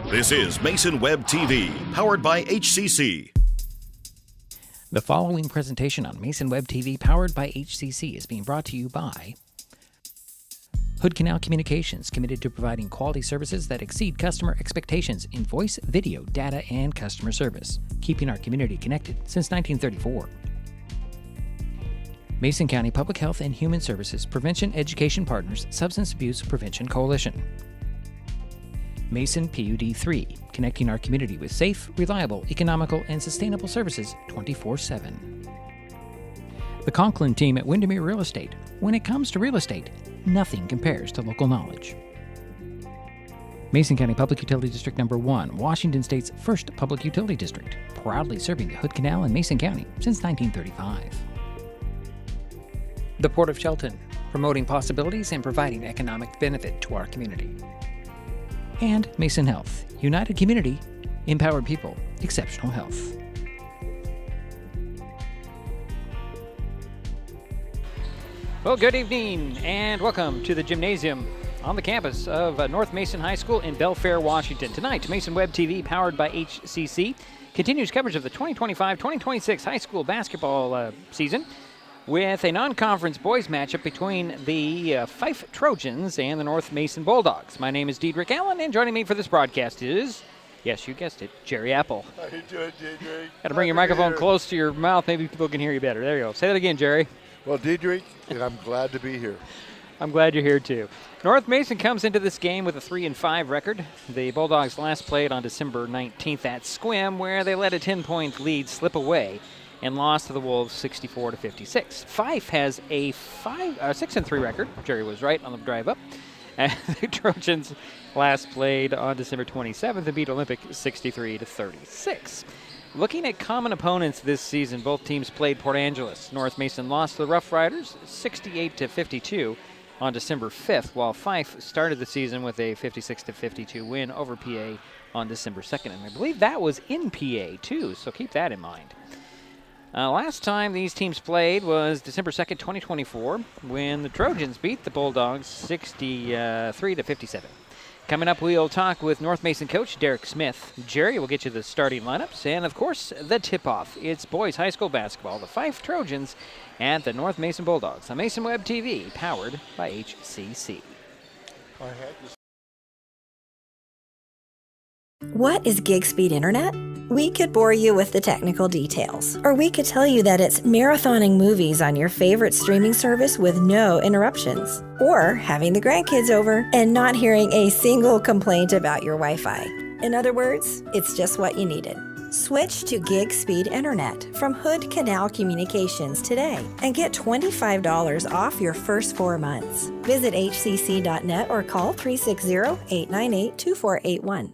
This is Mason Web TV, powered by HCC. The following presentation on Mason Web TV, powered by HCC, is being brought to you by Hood Canal Communications, committed to providing quality services that exceed customer expectations in voice, video, data, and customer service, keeping our community connected since 1934. Mason County Public Health and Human Services Prevention Education Partners Substance Abuse Prevention Coalition. Mason PUD 3, connecting our community with safe, reliable, economical, and sustainable services 24/7. The Conklin team at Windermere Real Estate. When it comes to real estate, nothing compares to local knowledge. Mason County Public Utility District Number 1, Washington State's first public utility district, proudly serving the Hood Canal in Mason County since 1935. The Port of Shelton, promoting possibilities and providing economic benefit to our community. And Mason Health, united community, empowered people, exceptional health. Well, good evening and welcome to the gymnasium on the campus of North Mason High School in Belfair, Washington. Tonight, Mason Web TV, powered by HCC, continues coverage of the 2025-2026 high school basketball season with a non-conference boys matchup between the Fife Trojans and the North Mason Bulldogs. My name is Diedrich Allen, and joining me for this broadcast is, yes, you guessed it, Jerry Apple. How you doing, Diedrich? Got to bring your microphone close to your mouth. Maybe people can hear you better. There you go. Say that again, Jerry. Well, Diedrich, I'm glad to be here. I'm glad you're here, too. North Mason comes into this game with a 3-5 record. The Bulldogs last played on December 19th at Squim, where they let a 10-point lead slip away and lost to the Wolves 64-56. Fife has a 6-3 record. Jerry was right on the drive up. And the Trojans last played on December 27th and beat Olympic 63-36. Looking at common opponents this season, both teams played Port Angeles. North Mason lost to the Rough Riders 68-52 on December 5th, while Fife started the season with a 56-52 win over PA on December 2nd. And I believe that was in PA too, so keep that in mind. Last time these teams played was December 2nd, 2024, when the Trojans beat the Bulldogs 63-57. Coming up, we'll talk with North Mason coach Derek Smith. Jerry will get you the starting lineups and, of course, the tip-off. It's boys high school basketball, the Fife Trojans and the North Mason Bulldogs on Mason Web TV, powered by HCC. What is gig speed internet? We could bore you with the technical details, or we could tell you that it's marathoning movies on your favorite streaming service with no interruptions, or having the grandkids over and not hearing a single complaint about your Wi-Fi. In other words, it's just what you needed. Switch to gig speed internet from Hood Canal Communications today and get $25 off your first 4 months. Visit hcc.net or call 360-898-2481.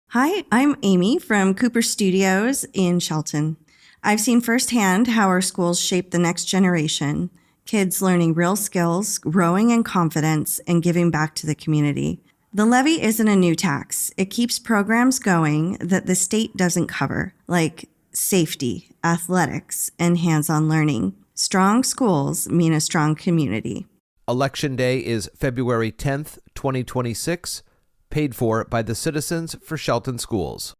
Hi, I'm Amy from Cooper Studios in Shelton. I've seen firsthand how our schools shape the next generation, kids learning real skills, growing in confidence, and giving back to the community. The levy isn't a new tax. It keeps programs going that the state doesn't cover, like safety, athletics, and hands-on learning. Strong schools mean a strong community. Election Day is February 10th, 2026. Paid for by the Citizens for Shelton Schools.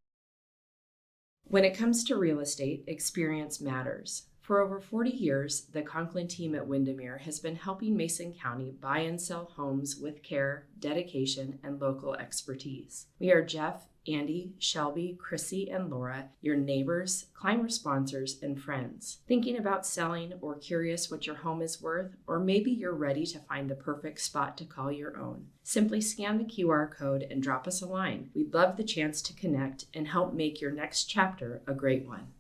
When it comes to real estate, experience matters. For over 40 years, the Conklin team at Windermere has been helping Mason County buy and sell homes with care, dedication, and local expertise. We are Jeff, Andy, Shelby, Chrissy, and Laura, your neighbors, climber sponsors, and friends. Thinking about selling or curious what your home is worth, or maybe you're ready to find the perfect spot to call your own. Simply scan the QR code and drop us a line. We'd love the chance to connect and help make your next chapter a great one.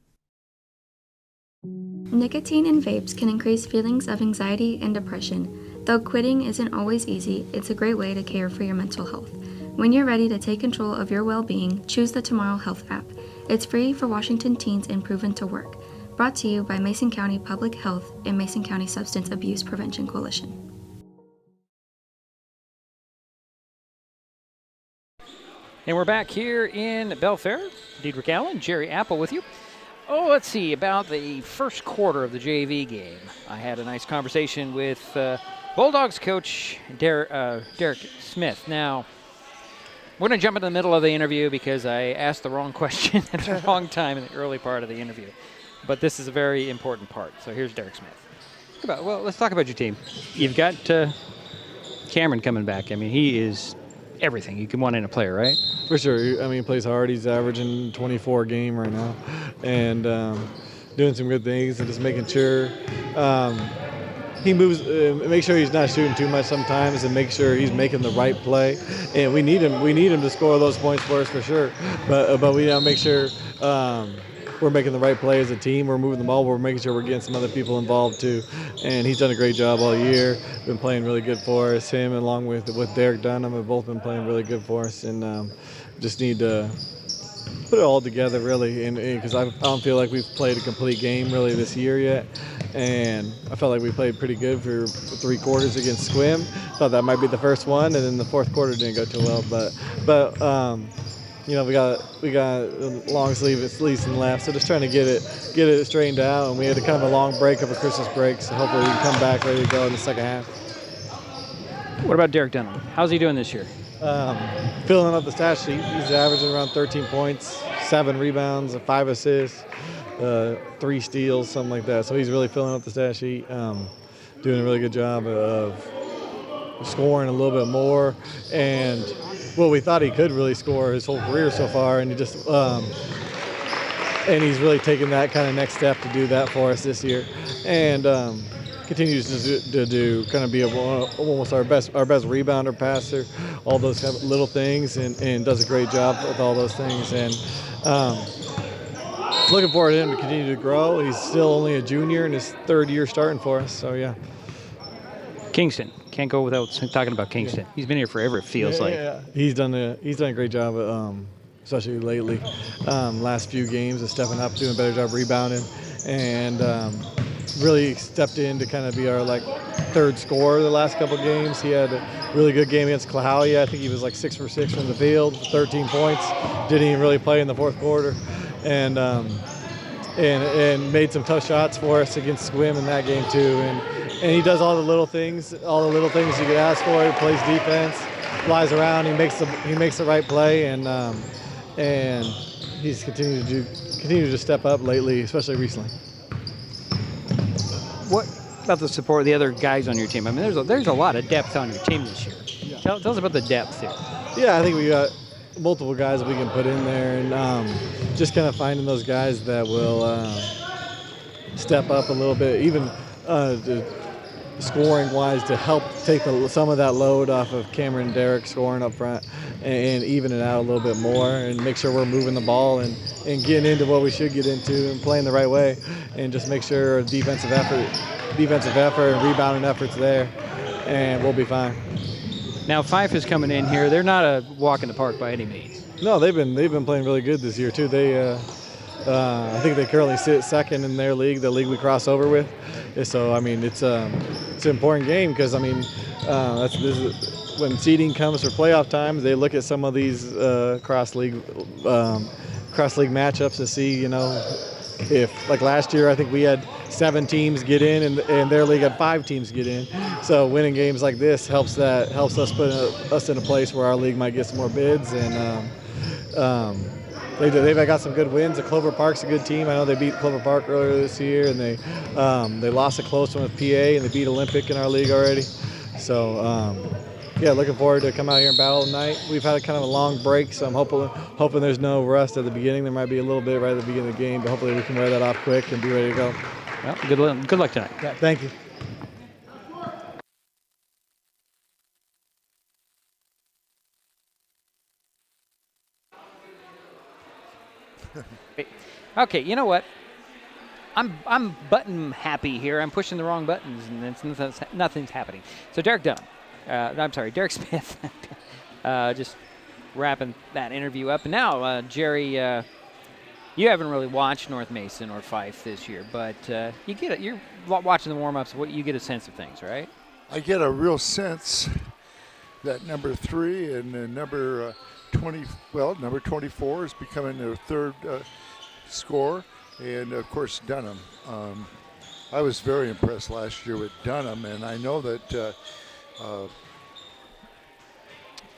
Nicotine in vapes can increase feelings of anxiety and depression. Though quitting isn't always easy, it's a great way to care for your mental health. When you're ready to take control of your well-being, choose the Tomorrow Health app. It's free for Washington teens and proven to work. Brought to you by Mason County Public Health and Mason County Substance Abuse Prevention Coalition. And we're back here in Belfair. Diedrich Allen, Jerry Apple with you. Oh, let's see, about the first quarter of the JV game. I had a nice conversation with Bulldogs coach Derek Smith. Now, We're going to jump into the middle of the interview because I asked the wrong question at the wrong time in the early part of the interview. But this is a very important part. So here's Derek Smith. Let's talk about your team. You've got Cameron coming back. I mean, he is everything you can want in a player, right? For sure. I mean, he plays hard. He's averaging 24 a game right now, and doing some good things and just making sure he moves. Make sure he's not shooting too much sometimes, and make sure he's making the right play. And we need him. We need him to score those points for us for sure. But we gotta make sure we're making the right play as a team. We're moving the ball. We're making sure we're getting some other people involved too. And he's done a great job all year. Been playing really good for us. Him along with Derek Dunham have both been playing really good for us. And just need to put it all together really. And because I don't feel like we've played a complete game really this year yet. And I felt like we played pretty good for 3 quarters against Squim. Thought that might be the first one, and then the 4th quarter didn't go too well. But you know, we got a long season left, so just trying to get it straightened out. And we had a kind of a long break over Christmas break, so hopefully we can come back ready to go in the second half. What about Derek Dunham? How's he doing this year? Filling up the stat sheet. He's averaging around 13 points, 7 rebounds, 5 assists, 3 steals, something like that. So he's really filling up the stat sheet, doing a really good job of scoring a little bit more. And well, we thought he could really score his whole career so far, and he just and he's really taken that kind of next step to do that for us this year, and continues to do kind of be almost our best rebounder, passer, all those kind of little things, and does a great job with all those things. And looking forward to him to continue to grow. He's still only a junior in his 3rd year starting for us, so yeah. Kingston. Can't go without talking about Kingston. Yeah. He's been here forever, it feels like. Yeah. He's done a great job, especially lately. Last few games of stepping up, doing a better job rebounding, and really stepped in to kind of be our 3rd scorer the last couple of games. He had a really good game against Clahalia. I think he was 6 for 6 from the field, 13 points. Didn't even really play in the 4th quarter, and made some tough shots for us against Squim in that game too. And he does all the little things you could ask for. He plays defense, flies around, he makes the right play, and he's continued to step up lately, especially recently. What about the support of the other guys on your team? I mean, there's a lot of depth on your team this year. Yeah. Tell us about the depth here. Yeah, I think we got multiple guys that we can put in there, and just kind of finding those guys that will step up a little bit, even scoring-wise, to help take some of that load off of Cameron and Derek scoring up front, and even it out a little bit more, and make sure we're moving the ball and getting into what we should get into and playing the right way, and just make sure our defensive effort and rebounding effort's there, and we'll be fine. Now Fife is coming in here. They're not a walk in the park by any means. No, they've been playing really good this year too. They I think they currently sit 2nd in their league, the league we cross over with. So I mean, it's an important game because I mean, when seeding comes for playoff time, they look at some of these cross league matchups to see, you know, if last year I think we had 7 teams get in and their league had 5 teams get in. So winning games like this helps us put us in a place where our league might get some more bids, and they've got some good wins. The Clover Park's a good team. I know they beat Clover Park earlier this year, and they lost a close one with PA, and they beat Olympic in our league already. So yeah, looking forward to come out here and battle tonight. We've had kind of a long break, so I'm hoping there's no rust at the beginning. There might be a little bit right at the beginning of the game, but hopefully we can wear that off quick and be ready to go. Well, good luck tonight. Yeah, thank you. Okay, you know what? I'm button happy here. I'm pushing the wrong buttons, and nothing's happening. So Derek Smith, just wrapping that interview up. And now, Jerry, you haven't really watched North Mason or Fife this year, but you're watching the warm-ups. You get a sense of things, right? I get a real sense that number 3 and number 24 is becoming their 3rd scorer, and of course Dunham. I was very impressed last year with Dunham, and I know that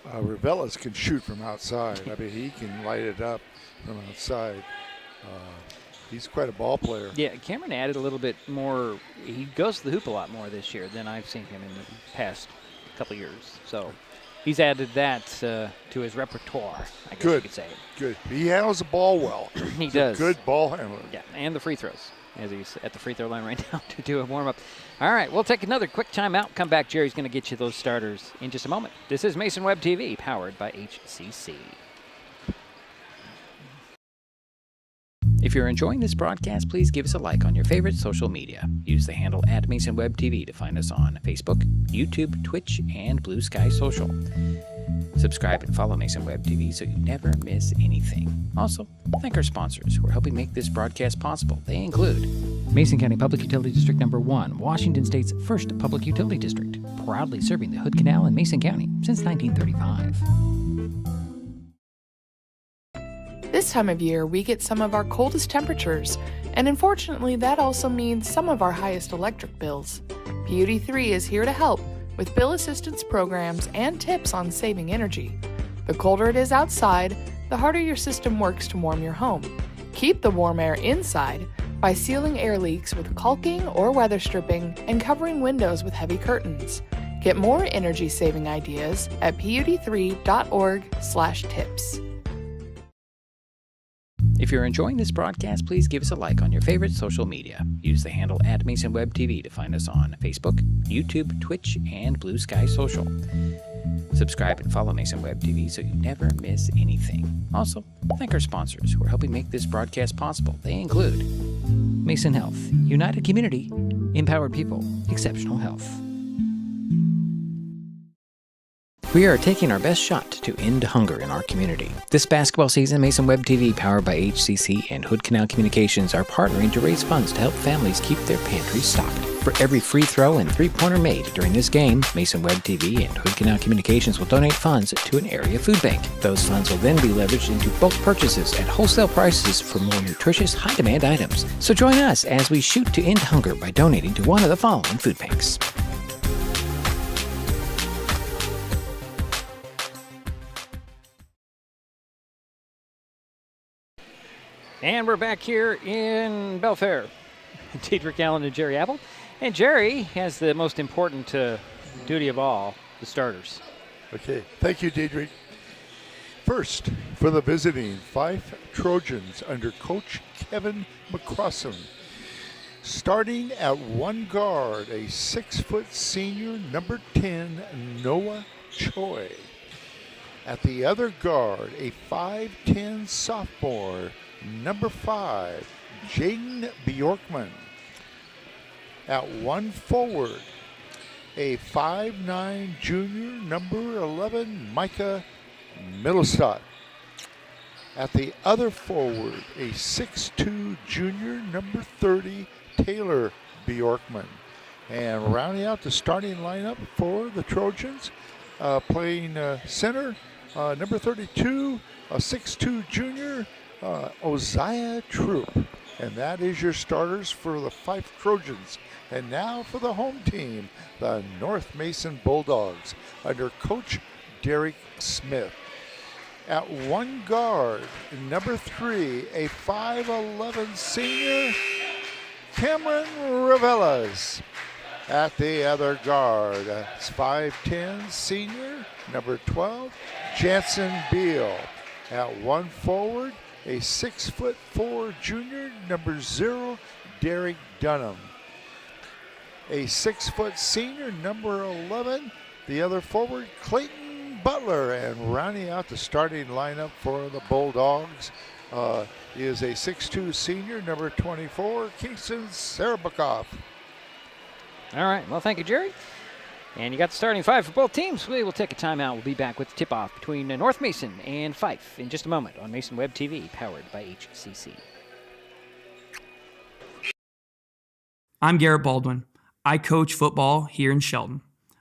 Ravelas can shoot from outside. I mean, he can light it up from outside. He's quite a ball player. Yeah, Cameron added a little bit more. He goes to the hoop a lot more this year than I've seen him in the past couple years. So he's added that to his repertoire, I guess you could say. Good. He handles the ball well. He does. A good ball handler. Yeah, and the free throws, as he's at the free throw line right now to do a warm-up. All right, we'll take another quick timeout. Come back. Jerry's going to get you those starters in just a moment. This is Mason Web TV, powered by HCC. If you're enjoying this broadcast, please give us a like on your favorite social media. Use the handle @MasonWebTV to find us on Facebook, YouTube, Twitch, and Blue Sky Social. Subscribe and follow Mason Web TV so you never miss anything. Also, thank our sponsors who are helping make this broadcast possible. They include Mason County Public Utility District Number 1, Washington State's first public utility district, proudly serving the Hood Canal in Mason County since 1935. This time of year, we get some of our coldest temperatures, and unfortunately, that also means some of our highest electric bills. PUD3 is here to help with bill assistance programs and tips on saving energy. The colder it is outside, the harder your system works to warm your home. Keep the warm air inside by sealing air leaks with caulking or weather stripping and covering windows with heavy curtains. Get more energy-saving ideas at pud3.org/tips. If you're enjoying this broadcast, please give us a like on your favorite social media. Use the handle @MasonWebTV to find us on Facebook, YouTube, Twitch, and Blue Sky Social. Subscribe and follow Mason Web TV so you never miss anything. Also, thank our sponsors who are helping make this broadcast possible. They include Mason Health, United Community, Empowered People, Exceptional Health. We are taking our best shot to end hunger in our community. This basketball season, Mason Web TV, powered by HCC and Hood Canal Communications, are partnering to raise funds to help families keep their pantries stocked. For every free throw and three-pointer made during this game, Mason Web TV and Hood Canal Communications will donate funds to an area food bank. Those funds will then be leveraged into bulk purchases at wholesale prices for more nutritious, high-demand items. So join us as we shoot to end hunger by donating to one of the following food banks. And we're back here in Belfair. Diedrich Allen and Jerry Apple. And Jerry has the most important duty of all, the starters. Okay, thank you, Diedrich. First, for the visiting Fife Trojans under Coach Kevin McCrossan. Starting at one guard, a 6-foot senior, number 10, Noah Choi. At the other guard, a 5'10 sophomore, number 5, Jaden Bjorkman. At one forward, a 5'9 junior, number 11, Micah Middlestott. At the other forward, a 6'2 junior, number 30, Taylor Bjorkman. And rounding out the starting lineup for the Trojans, playing center, number 32, a 6'2 junior, Oziah Troop. And that is your starters for the Fife Trojans. And now for the home team, the North Mason Bulldogs under Coach Derek Smith. At one guard, number 3, a 5'11 senior, Cameron Ravelas. At the other guard, a 5'10 senior, number 12, Jansen Beal. At one forward, a 6'4 junior, number 0, Derek Dunham. A 6-foot senior, number 11, the other forward, Clayton Butler. And rounding out the starting lineup for the Bulldogs is a 6'2 senior, number 24, Kingston Sarabakoff. All right, well, thank you, Jerry. And you got the starting five for both teams. We will take a timeout. We'll be back with the tip-off between North Mason and Fife in just a moment on Mason Web TV, powered by HCC. I'm Garrett Baldwin. I coach football here in Shelton.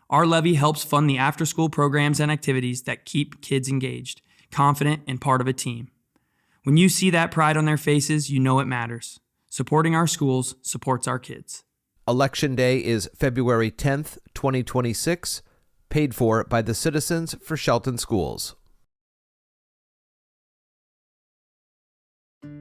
Our levy helps fund the after-school programs and activities that keep kids engaged, confident, and part of a team. When you see that pride on their faces, you know it matters. Supporting our schools supports our kids. Election Day is February 10th, 2026, paid for by the Citizens for Shelton Schools.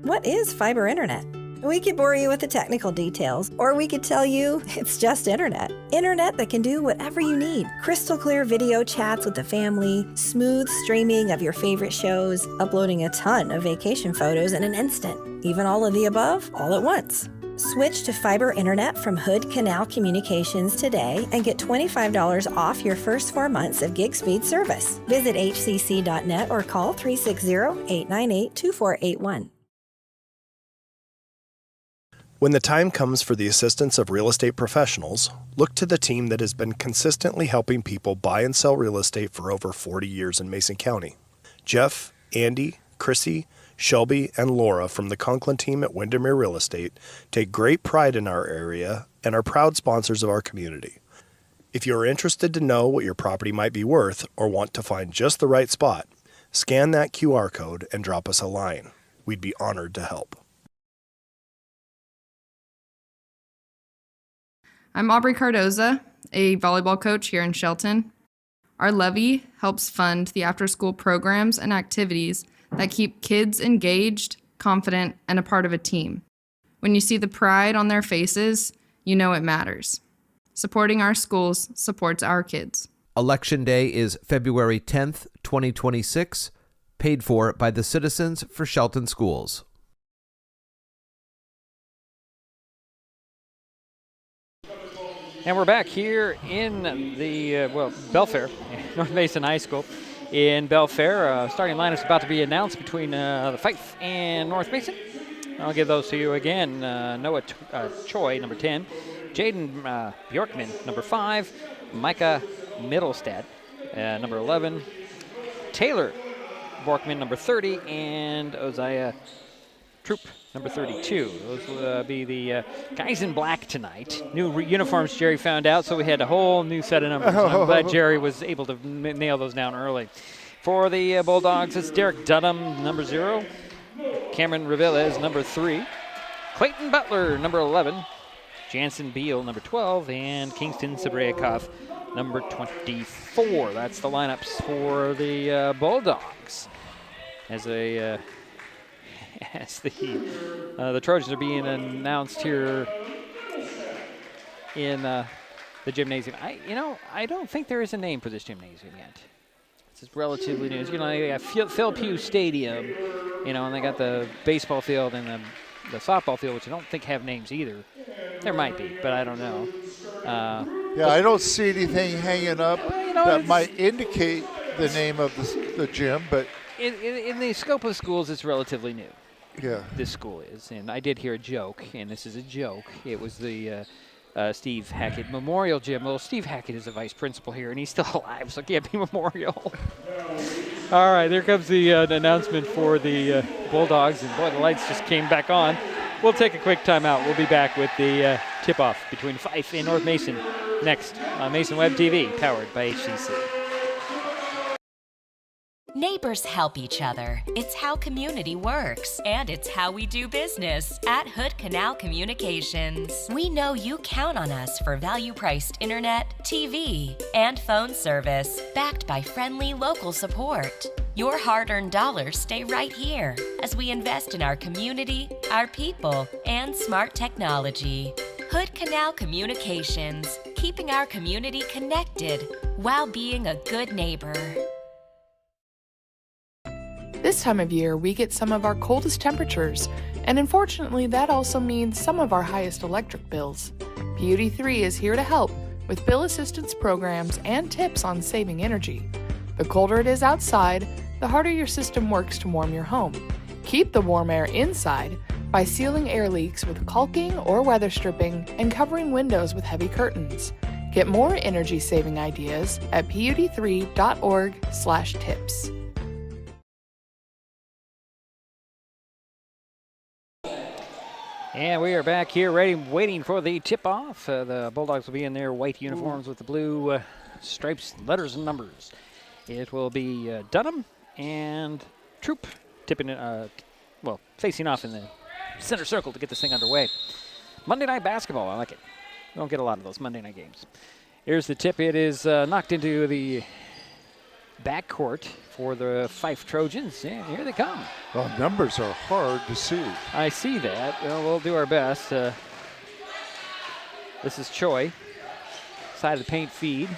What is fiber internet? We could bore you with the technical details, or we could tell you it's just internet. Internet that can do whatever you need. Crystal clear video chats with the family, smooth streaming of your favorite shows, uploading a ton of vacation photos in an instant. Even all of the above, all at once. Switch to fiber internet from Hood Canal Communications today and get $25 off your first 4 months of gig speed service. Visit hcc.net or call 360-898-2481. When the time comes for the assistance of real estate professionals, look to the team that has been consistently helping people buy and sell real estate for over 40 years in Mason County. Jeff, Andy, Chrissy, Shelby, and Laura from the Conklin team at Windermere Real Estate take great pride in our area and are proud sponsors of our community. If you are interested to know what your property might be worth or want to find just the right spot, scan that QR code and drop us a line. We'd be honored to help. I'm Aubrey Cardoza, a volleyball coach here in Shelton. Our levy helps fund the after-school programs and activities that keep kids engaged, confident, and a part of a team. When you see the pride on their faces, you know it matters. Supporting our schools supports our kids. Election Day is February 10th, 2026, paid for by the Citizens for Shelton Schools. And we're back here in the, Belfair, North Mason High School in Belfair. Starting lineup is about to be announced between the Fife and North Mason. I'll give those to you again. Noah Choi, number 10. Jaden Bjorkman, number 5. Micah Middlestad, number 11. Taylor Borkman, number 30. And Uzziah Troop, number 32. Those will be the guys in black tonight. New uniforms Jerry found out, so we had a whole new set of numbers. I'm glad Jerry was able to nail those down early. For the Bulldogs, it's Derek Dunham, number 0. Cameron Reveles, number 3. Clayton Butler, number 11. Jansen Beal, number 12. And Kingston Sabriakov, number 24. That's the lineups for the Bulldogs. As the Trojans are being announced here in the gymnasium. I don't think there is a name for this gymnasium yet. This is relatively new. They got Phil Pugh Stadium, and they got the baseball field and the softball field, which I don't think have names either. There might be, but I don't know. I don't see anything hanging up that might indicate the name of the gym, but in the scope of schools, it's relatively new. Yeah. This school is. And I did hear a joke, and this is a joke. It was the Steve Hackett Memorial Gym. Well, Steve Hackett is a vice principal here, and he's still alive, so it can't be Memorial. All right, there comes the announcement for the Bulldogs, and boy, the lights just came back on. We'll take a quick timeout. We'll be back with the tip-off between Fife and North Mason next on Mason Web TV, powered by HCC. Neighbors help each other. It's how community works, and it's how we do business at Hood Canal Communications. We know you count on us for value-priced internet, TV, and phone service, backed by friendly local support. Your hard-earned dollars stay right here as we invest in our community, our people, and smart technology. Hood Canal Communications, keeping our community connected while being a good neighbor. This time of year, we get some of our coldest temperatures, and unfortunately, that also means some of our highest electric bills. Beauty 3 is here to help with bill assistance programs and tips on saving energy. The colder it is outside, the harder your system works to warm your home. Keep the warm air inside by sealing air leaks with caulking or weather stripping and covering windows with heavy curtains. Get more energy-saving ideas at pud3.org/tips. And we are back here waiting for the tip-off. The Bulldogs will be in their white uniforms with the blue stripes, letters, and numbers. It will be Dunham and Troop tipping, facing off in the center circle to get this thing underway. Monday night basketball, I like it. We don't get a lot of those Monday night games. Here's the tip. It is knocked into the backcourt for the Fife Trojans, and here they come. Well, numbers are hard to see. I see that. Well, we'll do our best. This is Choi. Side of the paint feed.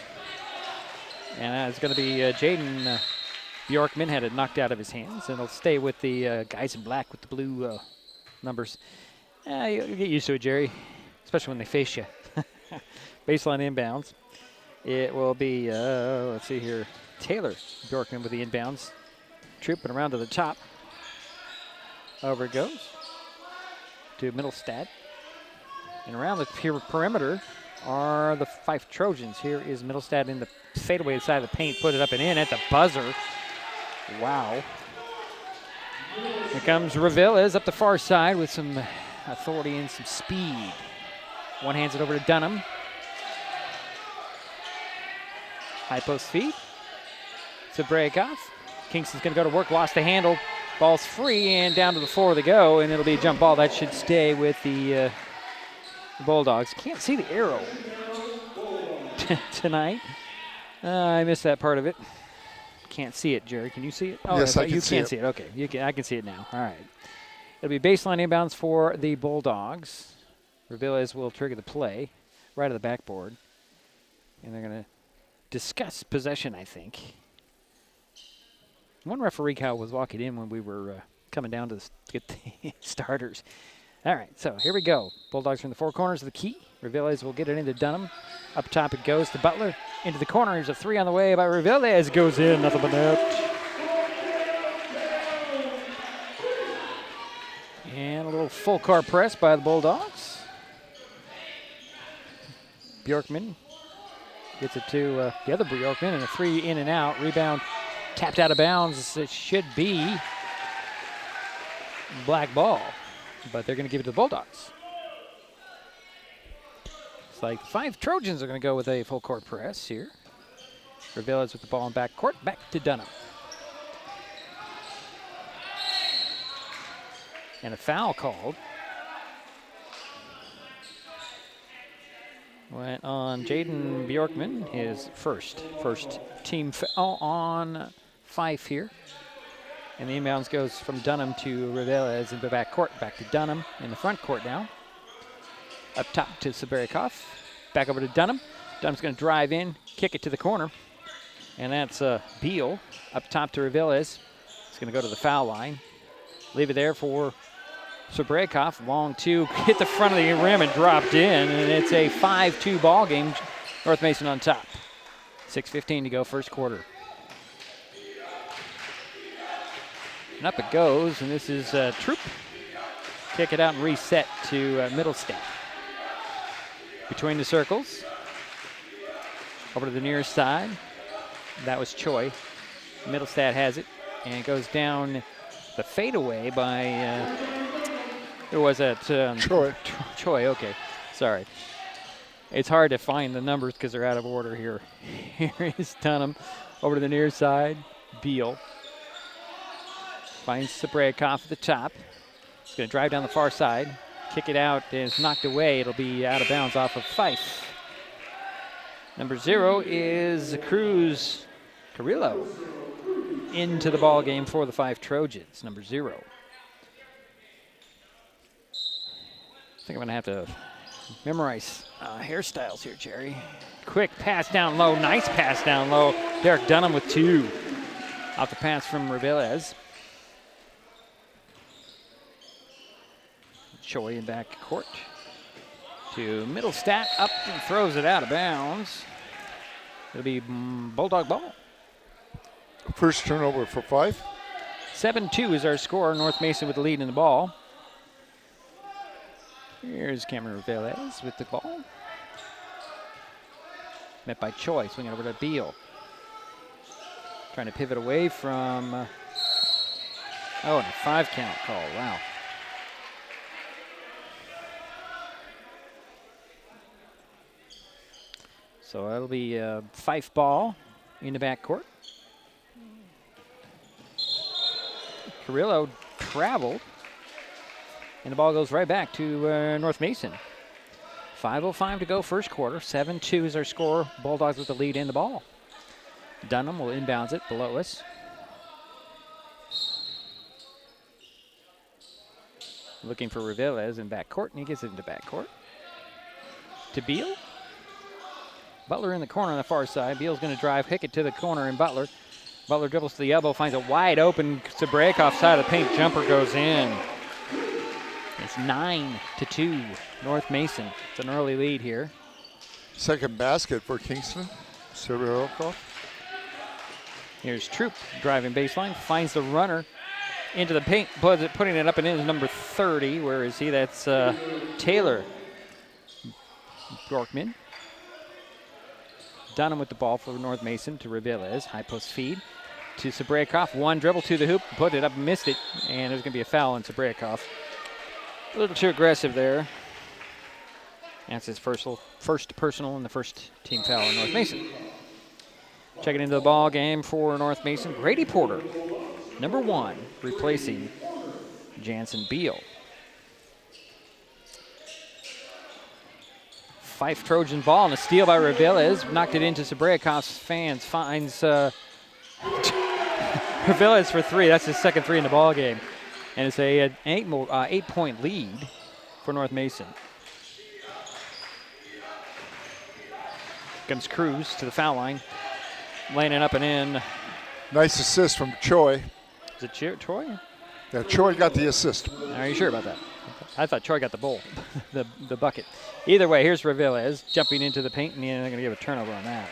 And it's going to be Jaden Bjorkman had it knocked out of his hands, and he'll stay with the guys in black with the blue numbers. You'll get used to it, Jerry, especially when they face you. Baseline inbounds. It will be, let's see here, Taylor Bjorkman with the inbounds. Trooping around to the top. Over it goes to Middlestad. And around the perimeter are the Fife Trojans. Here is Middlestad in the fadeaway side of the paint. Put it up and in at the buzzer. Wow. Here comes Revillas up the far side with some authority and some speed. One hands it over to Dunham. High post feed. It's a break off. Kingston's going to go to work, lost the handle. Ball's free, and down to the floor they go, and it'll be a jump ball. That should stay with the Bulldogs. Can't see the arrow tonight. I missed that part of it. Can't see it, Jerry. Can you see it? Oh, yes, I can see it. You can't see it. Okay, I can see it now. All right. It'll be baseline inbounds for the Bulldogs. Revillas will trigger the play right at the backboard, and they're going to discuss possession, I think. One referee, Kyle, was walking in when we were coming down to get the starters. All right, so here we go. Bulldogs from the four corners of the key. Revillas will get it into Dunham. Up top it goes to Butler. Into the corner. Here's a three on the way by Revillas. Goes in, nothing but net. And a little full court press by the Bulldogs. Bjorkman gets it to the other Bjorkman, and a three in and out. Rebound tapped out of bounds. It should be black ball, but they're going to give it to the Bulldogs. It's like the Fife Trojans are going to go with a full court press here. Revillas with the ball in back court. Back to Dunham. And a foul called. Went on Jaden Bjorkman, his first team foul on Fife here. And the inbounds goes from Dunham to Revillas in the back court. Back to Dunham in the front court now. Up top to Sabarikov. Back over to Dunham. Dunham's going to drive in, kick it to the corner. And that's Beal up top to Revillas. He's going to go to the foul line. Leave it there for Sabarikov. Long two, hit the front of the rim and dropped in. And it's a 5-2 ball game. North Mason on top. 6:15 to go, first quarter. And up it goes, and this is Troop. Kick it out and reset to Middlestad. Between the circles. Over to the near side. That was Choi. Middlestad has it, and it goes down the fadeaway by, who was that? Choi. Choi, okay. Sorry. It's hard to find the numbers because they're out of order here. Here is Dunham. Over to the near side. Beal. Finds Sabrayakov at the top. He's going to drive down the far side. Kick it out. It's knocked away. It'll be out of bounds off of Fife. Number 0 is Cruz Carrillo. Into the ball game for the Fife Trojans. Number 0. I think I'm going to have to memorize hairstyles here, Jerry. Quick pass down low. Nice pass down low. Derek Dunham with 2. Off the pass from Revillas. Choi in back court to Middlestad, up and throws it out of bounds. It'll be Bulldog ball. First turnover for Fife. 7-2 is our score. North Mason with the lead in the ball. Here's Cameron Revillas with the ball. Met by Choi, swinging over to Beal. Trying to pivot away from, and a 5 count call, wow. So that'll be Fife ball in the backcourt. Carrillo traveled, and the ball goes right back to North Mason. 5:05 to go first quarter. 7-2 is our score. Bulldogs with the lead in the ball. Dunham will inbounds it below us. Looking for Reveles in backcourt, and he gets it into backcourt. To Beal. Butler in the corner on the far side. Beal's going to drive, kick it to the corner, and Butler. Butler dribbles to the elbow, finds a wide open Sabreikov side of the paint. Jumper goes in. It's 9-2, North Mason. It's an early lead here. Second basket for Kingston. Sabreikov. Here's Troop driving baseline, finds the runner into the paint, putting it up and in is number 30. Where is he? That's Taylor Bjorkman. Dunham with the ball for North Mason to Reveles. High post feed to Sabreikov. One dribble to the hoop, put it up, missed it, and there's going to be a foul on Sabreikov. A little too aggressive there. That's his first personal and the first team foul on North Mason. Checking into the ball game for North Mason, Grady Porter, number 1, replacing Jansen Beal. Fife Trojan ball and a steal by Reveles. Knocked it into Sabreikov's fans. Finds Reveles for 3. That's his second 3 in the ball game. And it's an 8-point lead for North Mason. Comes Cruz to the foul line. Laying it up and in. Nice assist from Choi. Is it Choi? Yeah, Choi got the assist. Are you sure about that? I thought Choi got the bowl, the bucket. Either way, here's Reveles jumping into the paint, and they're going to give a turnover on that.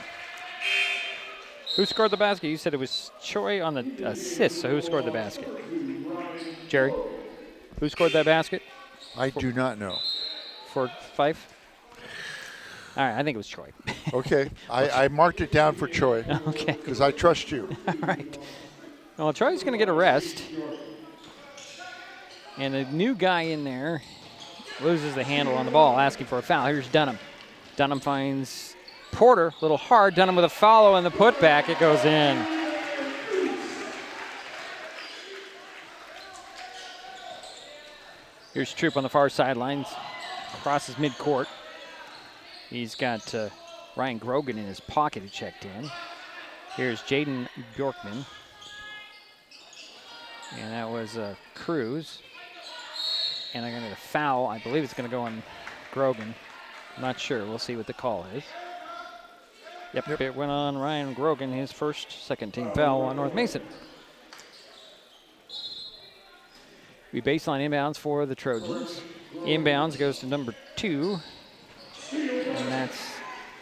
Who scored the basket? You said it was Choi on the assist, so who scored the basket? Jerry? Who scored that basket? I do not know. For Fife? All right, I think it was Choi. Okay, I marked it down for Choi. Okay. Because I trust you. All right. Well, Troy's going to get a rest. And a new guy in there loses the handle on the ball, asking for a foul. Here's Dunham. Dunham finds Porter, a little hard. Dunham with a follow and the putback. It goes in. Here's Troop on the far sidelines. Crosses midcourt. He's got Ryan Grogan in his pocket who checked in. Here's Jaden Bjorkman. And that was Cruz. And I'm going to get a foul. I believe it's going to go on Grogan. I'm not sure. We'll see what the call is. Yep, it went on Ryan Grogan, his second team foul on North Mason. We baseline inbounds for the Trojans. Inbounds goes to number 2. And that's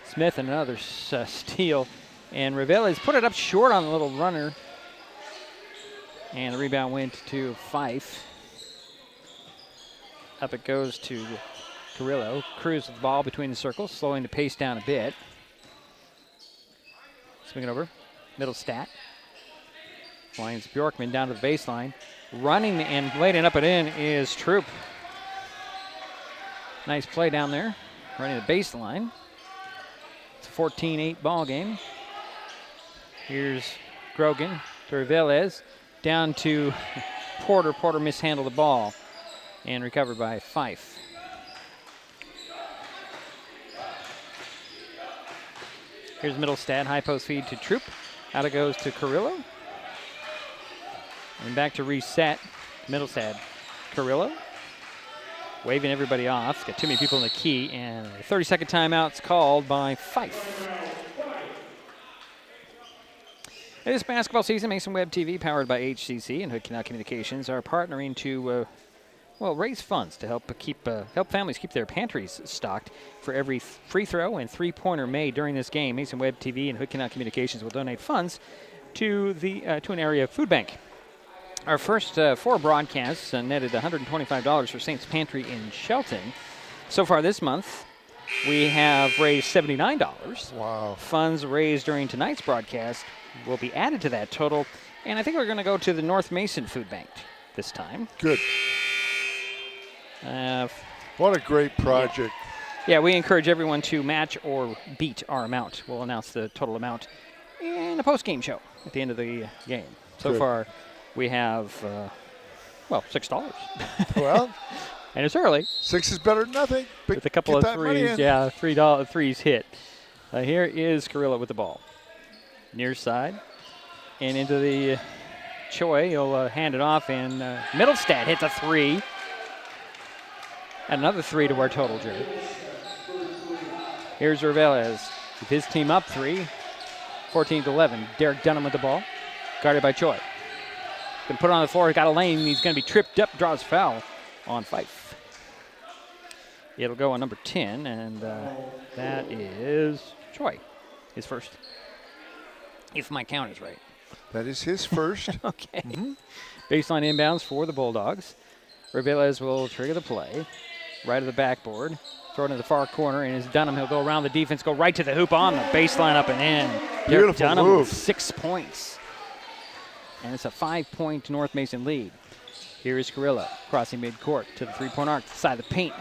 Smith, and another steal. And Reveles put it up short on the little runner. And the rebound went to Fife. Up it goes to Carrillo. Cruz with the ball between the circles, slowing the pace down a bit. Swing it over. Middle stat. Finds Bjorkman down to the baseline. Running and laying up and in is Troop. Nice play down there. Running the baseline. It's a 14-8 ball game. Here's Grogan to Reveles. Down to Porter. Porter mishandled the ball and recovered by Fife. Here's Middlestad, high post feed to Troop. Out it goes to Carrillo. And back to reset. Middlestad, Carrillo. Waving everybody off. Got too many people in the key, and a 30-second timeout's called by Fife. This basketball season, Mason Web TV, powered by HCC and Hood Canal Communications, are partnering to raise funds to help families keep their pantries stocked. For every free throw and three-pointer made during this game, Mason Web TV and Hood Canal Communications will donate funds to an area food bank. Our first 4 broadcasts netted $125 for Saints Pantry in Shelton. So far this month, we have raised $79. Wow. Funds raised during tonight's broadcast will be added to that total, and I think we're going to go to the North Mason Food Bank this time. Good. What a great project. Yeah, we encourage everyone to match or beat our amount. We'll announce the total amount in a post-game show at the end of the game. So Good. far, we have, $6. Well, And it's early. 6 is better than nothing. With a couple of threes. Yeah, $3 threes hit. Here is Carrillo with the ball. Near side. And into the Choi. He'll hand it off, and Middlestad hits a 3. And another 3 to our total, Jerry. Here's Reveles with his team up 3. 14-11. Derek Dunham with the ball. Guarded by Choi. Been put on the floor. Got a lane. He's going to be tripped up. Draws foul on Fife. It'll go on number 10, and that is Choi. His first. If my count is right. That is his first. Okay. Baseline inbounds for the Bulldogs. Reveles will trigger the play. Right of the backboard. Throw it in the far corner, and it's Dunham. He'll go around the defense, go right to the hoop on the baseline up and in. Beautiful Dunham move. with 6 points. And it's a 5-point North Mason lead. Here is Carrillo crossing midcourt to the three-point arc, side of the paint.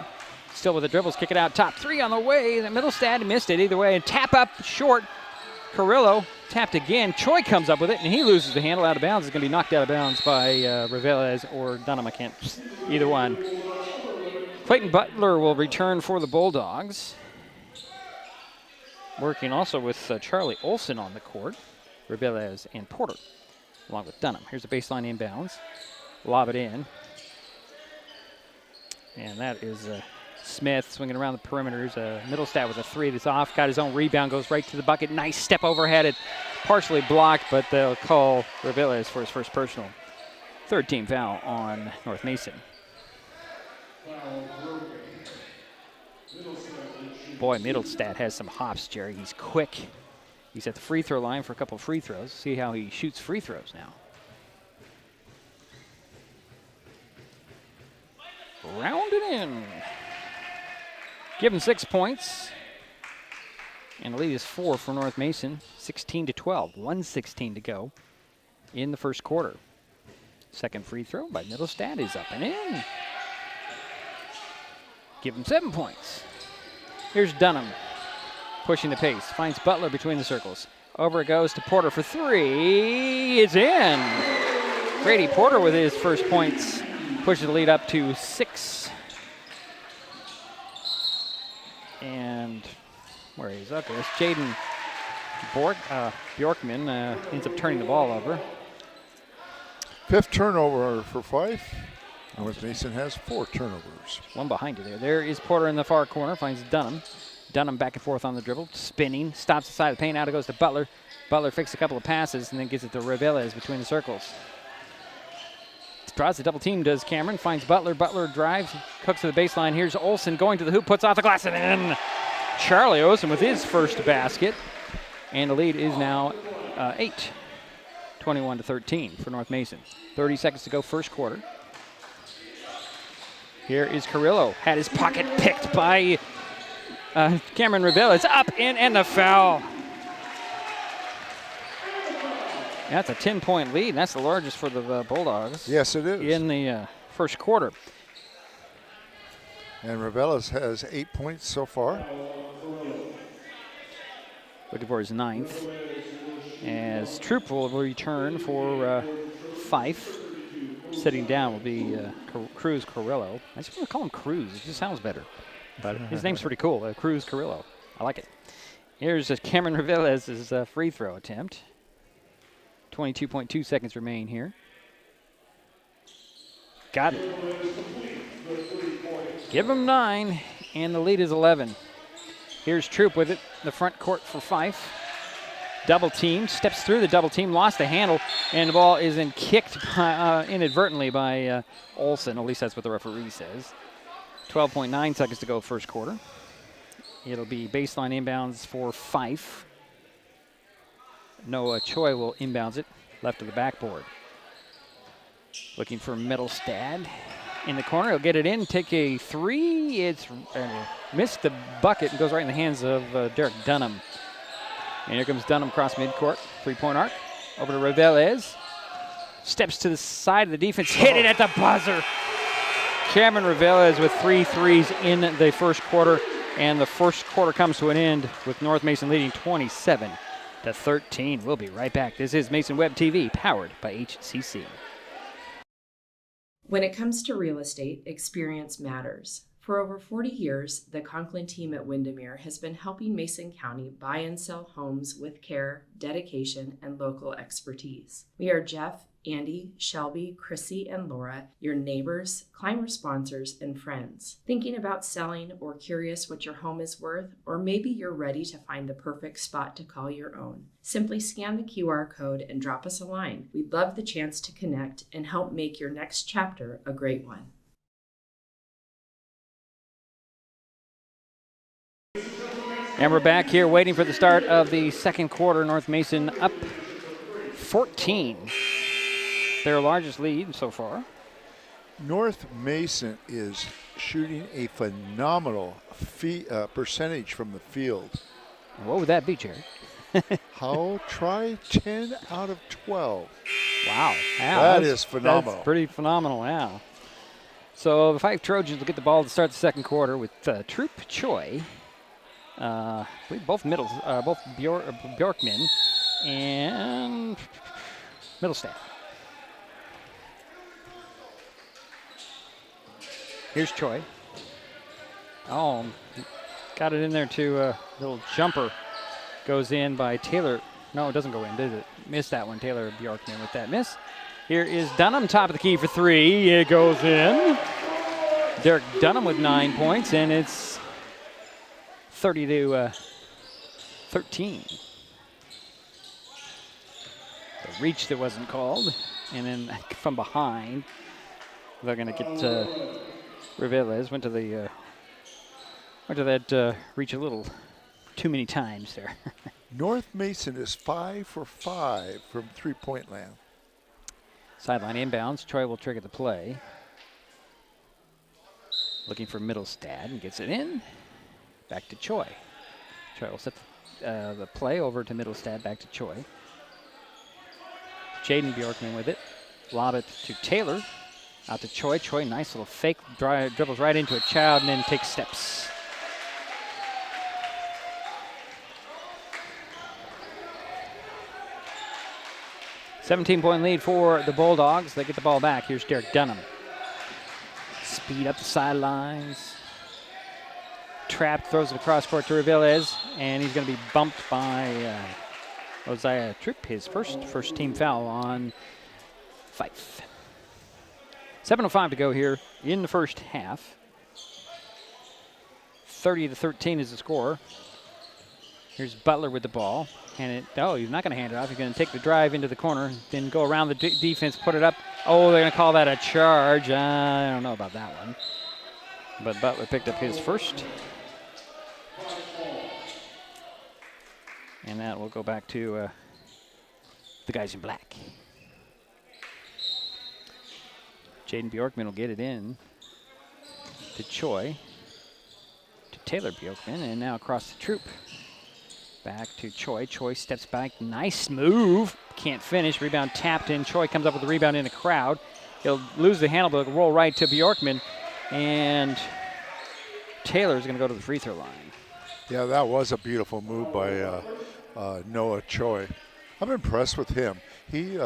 Still with the dribbles, kick it out top 3 on the way. The Middlestad missed it either way. And tap up short. Carrillo tapped again. Choi comes up with it, and he loses the handle out of bounds. It's going to be knocked out of bounds by Reveles or Dunham. I can't, either one. Clayton Butler will return for the Bulldogs. Working also with Charlie Olson on the court. Reveles and Porter, along with Dunham. Here's a baseline inbounds. Lob it in. And that is Smith swinging around the perimeters. Middlestad with a 3 that's off. Got his own rebound. Goes right to the bucket. Nice step overhead. It partially blocked, but they'll call Reveles for his first personal. Third team foul on North Mason. Boy, Middlestad has some hops, Jerry. He's quick. He's at the free throw line for a couple of free throws. See how he shoots free throws now. Rounded in. Give him 6 points. And the lead is 4 for North Mason. 16-12. 1:16 to go in the first quarter. Second free throw by Middlestad is up and in. Give him 7 points. Here's Dunham pushing the pace. Finds Butler between the circles. Over it goes to Porter for 3. It's in. Grady Porter with his first points. Pushes the lead up to 6. And where he's up, it's Jaden Bjorkman ends up turning the ball over. 5th turnover for Fife. North Mason has 4 turnovers. One behind you there. There is Porter in the far corner, finds Dunham. Dunham back and forth on the dribble, spinning, stops the side of the paint, out it goes to Butler. Butler fixes a couple of passes and then gives it to Reveles between the circles. Draws the double team, does Cameron, finds Butler. Butler drives, cooks to the baseline. Here's Olson going to the hoop, puts off the glass and in. Charlie Olson with his first basket. And the lead is now 8. 21-13 for North Mason. 30 seconds to go, first quarter. Here is Carrillo. Had his pocket picked by Cameron Reveles. Up, in, and the foul. That's a 10-point lead. That's the largest for the Bulldogs. Yes, it is. In the first quarter. And Reveles has 8 points so far. Looking for his 9th. As Troop will return for Fife. Sitting down will be Cruz Carrillo. I just want to call him Cruz. It just sounds better. But his name's pretty cool, Cruz Carrillo. I like it. Here's Cameron Reveles' free throw attempt. 22.2 seconds remain here. Got it. Give him 9, and the lead is 11. Here's Troop with it, the front court for Fife. Double team, steps through the double team, lost the handle, and the ball is then kicked inadvertently by Olson. At least that's what the referee says. 12.9 seconds to go first quarter. It'll be baseline inbounds for Fife. Noah Choi will inbounds it, left of the backboard. Looking for Middlestad in the corner. He'll get it in, take a 3. It's missed the bucket and goes right in the hands of Derek Dunham. And here comes Dunham across midcourt, 3-point arc. Over to Reveles. Steps to the side of the defense, hit it at the buzzer. Cameron Reveles with 3 threes in the first quarter. And the first quarter comes to an end with North Mason leading 27-13. We'll be right back. This is Mason Web TV, powered by HCC. When it comes to real estate, experience matters. For over 40 years, the Conklin team at Windermere has been helping Mason County buy and sell homes with care, dedication, and local expertise. We are Jeff, Andy, Shelby, Chrissy, and Laura, your neighbors, climber sponsors, and friends. Thinking about selling or curious what your home is worth, or maybe you're ready to find the perfect spot to call your own. Simply scan the QR code and drop us a line. We'd love the chance to connect and help make your next chapter a great one. And we're back here waiting for the start of the second quarter. North Mason up 14. Their largest lead so far. North Mason is shooting a phenomenal percentage from the field. What would that be, Jerry? How try 10 out of 12. Wow. That is phenomenal. That's pretty phenomenal, yeah. So the Fife Trojans will get the ball to start the second quarter with Troop Choi. I believe both Bjorkman and Middlestad. Here's Choi. Oh, got it in there to little jumper. Goes in by Taylor. No, it doesn't go in, does it? Missed that one. Taylor Bjorkman with that miss. Here is Dunham, top of the key for three. It goes in. Derek Dunham with 9 points, and it's 30-13. The reach that wasn't called, and then from behind, they're going to get Reveles went to that reach a little too many times there. North Mason is 5 for 5 from three-point land. Sideline inbounds. Troy will trigger the play. Looking for Middlestad and gets it in. Back to Choi. Choi will set the play over to Middlestad. Back to Choi. Jaden Bjorkman with it. Lob it to Taylor. Out to Choi. Choi, nice little fake. Dribbles right into a child and then takes steps. $17-point lead for the Bulldogs. They get the ball back. Here's Derek Dunham. Speed up the sidelines. Trapped, throws it across court to Reveles, and he's going to be bumped by Josiah Tripp, his first team foul on Fife. 7:05 to go here in the first half. 30-13 is the score. Here's Butler with the ball. He's not going to hand it off. He's going to take the drive into the corner, then go around the defense, put it up. Oh, they're going to call that a charge. I don't know about that one. But Butler picked up his first. And that will go back to the guys in black. Jaden Bjorkman will get it in to Choi, to Taylor Bjorkman, and now across the Troop. Back to Choi. Choi steps back. Nice move. Can't finish. Rebound tapped in. Choi comes up with the rebound in the crowd. He'll lose the handle, but roll right to Bjorkman. And Taylor's going to go to the free throw line. Yeah, that was a beautiful move by Noah Choi. I'm impressed with him. He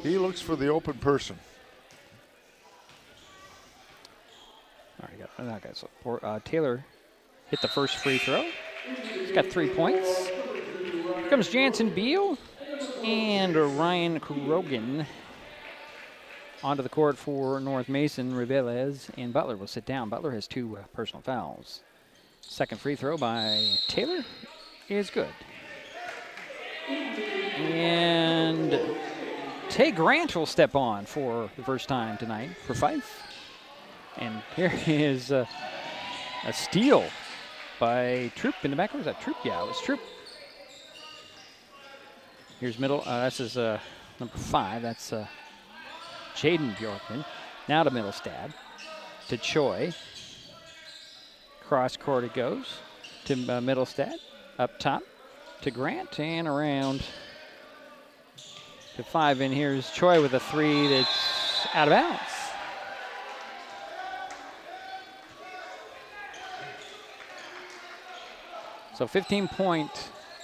looks for the open person. All right, so Taylor hit the first free throw. He's got 3 points. Here comes Jansen Beal and Ryan Krogan onto the court for North Mason. Reveles and Butler will sit down. Butler has 2 personal fouls. Second free throw by Taylor is good. And Tay Grant will step on for the first time tonight for Fife. And here is a steal by Troop in the back. Was that Troop? Yeah, it was Troop. Here's middle. This is number 5. That's Jaden Bjorkman. Now to Middlestad. To Choi. Cross court it goes to Middlestad. Up top to Grant and around to 5. And here's Choi with a 3 that's out of bounds. So 15-point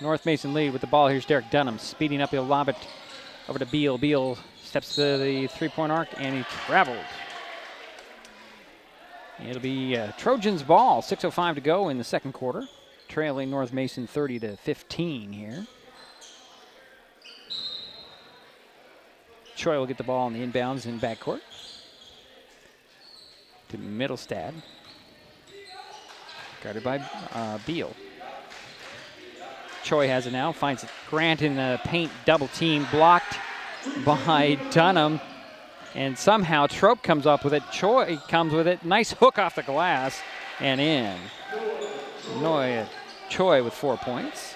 North Mason lead with the ball. Here's Derek Dunham speeding up. He'll lob it over to Beal. Beal steps to the three-point arc, and he traveled. It'll be Trojans ball, 6:05 to go in the second quarter. Trailing North Mason 30-15 here. Choi will get the ball on the inbounds in backcourt. To Middlestad. Guarded by Beal. Choi has it now, finds Grant in the paint, double team, blocked by Dunham. And somehow Trope comes up with it. Choi comes with it. Nice hook off the glass and in. Choi with 4 points.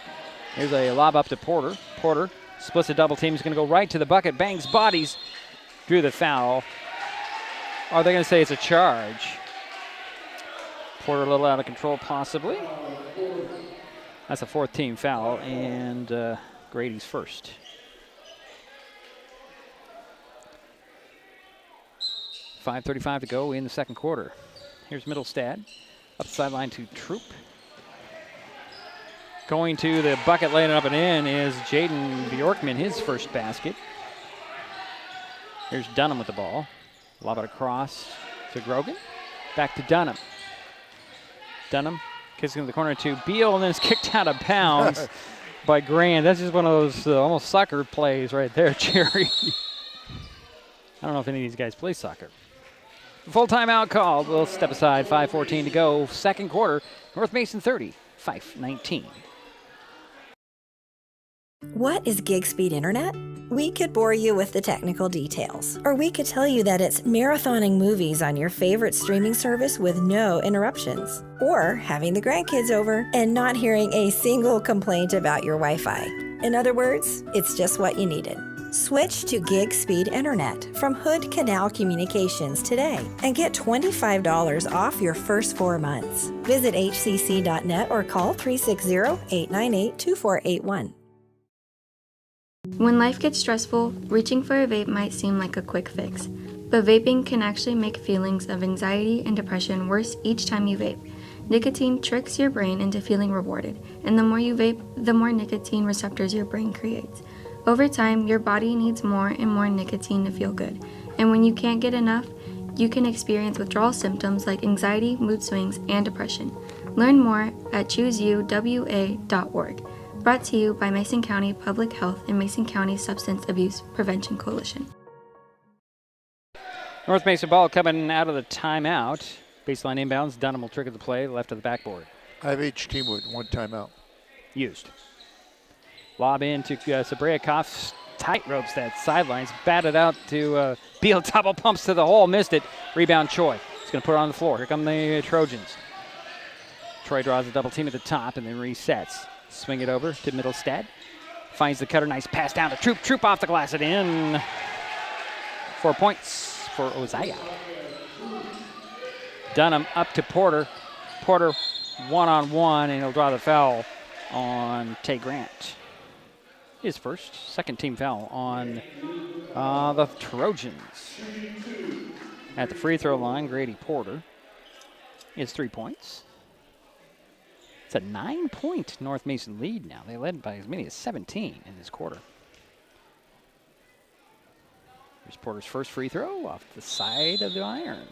Here's a lob up to Porter. Porter splits a double team. He's going to go right to the bucket. Bangs bodies. Drew the foul. Are they going to say it's a charge? Porter a little out of control possibly. That's a fourth team foul, and Grady's first. .5:35 to go in the second quarter. Here's Middlestad. Up the sideline to Troop. Going to the bucket, laying it up and in is Jaden Bjorkman, his first basket. Here's Dunham with the ball. Lob it across to Grogan. Back to Dunham. Dunham kicks into the corner to Beal, and then it's kicked out of bounds by Grant. That's just one of those almost soccer plays right there, Jerry. I don't know if any of these guys play soccer. Full timeout called. We'll step aside. 5:14 to go. Second quarter. North Mason 30, Fife 19. What is gig speed internet? We could bore you with the technical details, or we could tell you that it's marathoning movies on your favorite streaming service with no interruptions, or having the grandkids over and not hearing a single complaint about your Wi-Fi. In other words, it's just what you needed. Switch to gig speed internet from Hood Canal Communications today and get $25 off your first 4 months. Visit hcc.net or call 360-898-2481. When life gets stressful, reaching for a vape might seem like a quick fix, but vaping can actually make feelings of anxiety and depression worse each time you vape. Nicotine tricks your brain into feeling rewarded, and the more you vape, the more nicotine receptors your brain creates. Over time, your body needs more and more nicotine to feel good, and when you can't get enough, you can experience withdrawal symptoms like anxiety, mood swings, and depression. Learn more at chooseuwa.org. Brought to you by Mason County Public Health and Mason County Substance Abuse Prevention Coalition. North Mason ball coming out of the timeout. Baseline inbounds. Dunham will trigger the play left of the backboard. I have each team with one timeout. Used. Lob in to Sabrayakov's tight ropes that sidelines. Batted out to Beal. Double pumps to the hole. Missed it. Rebound Choi. He's going to put it on the floor. Here come the Trojans. Troy draws a double team at the top and then resets. Swing it over to Middlestad. Finds the cutter. Nice pass down to Troop. Troop off the glass and in. 4 points for Ozaya. Dunham up to Porter. Porter one-on-one, and he'll draw the foul on Tay Grant. His first, second team foul on the Trojans. At the free throw line, Grady Porter is 3 points. It's a 9-point North Mason lead now. They led by as many as 17 in this quarter. Here's Porter's first free throw off the side of the iron.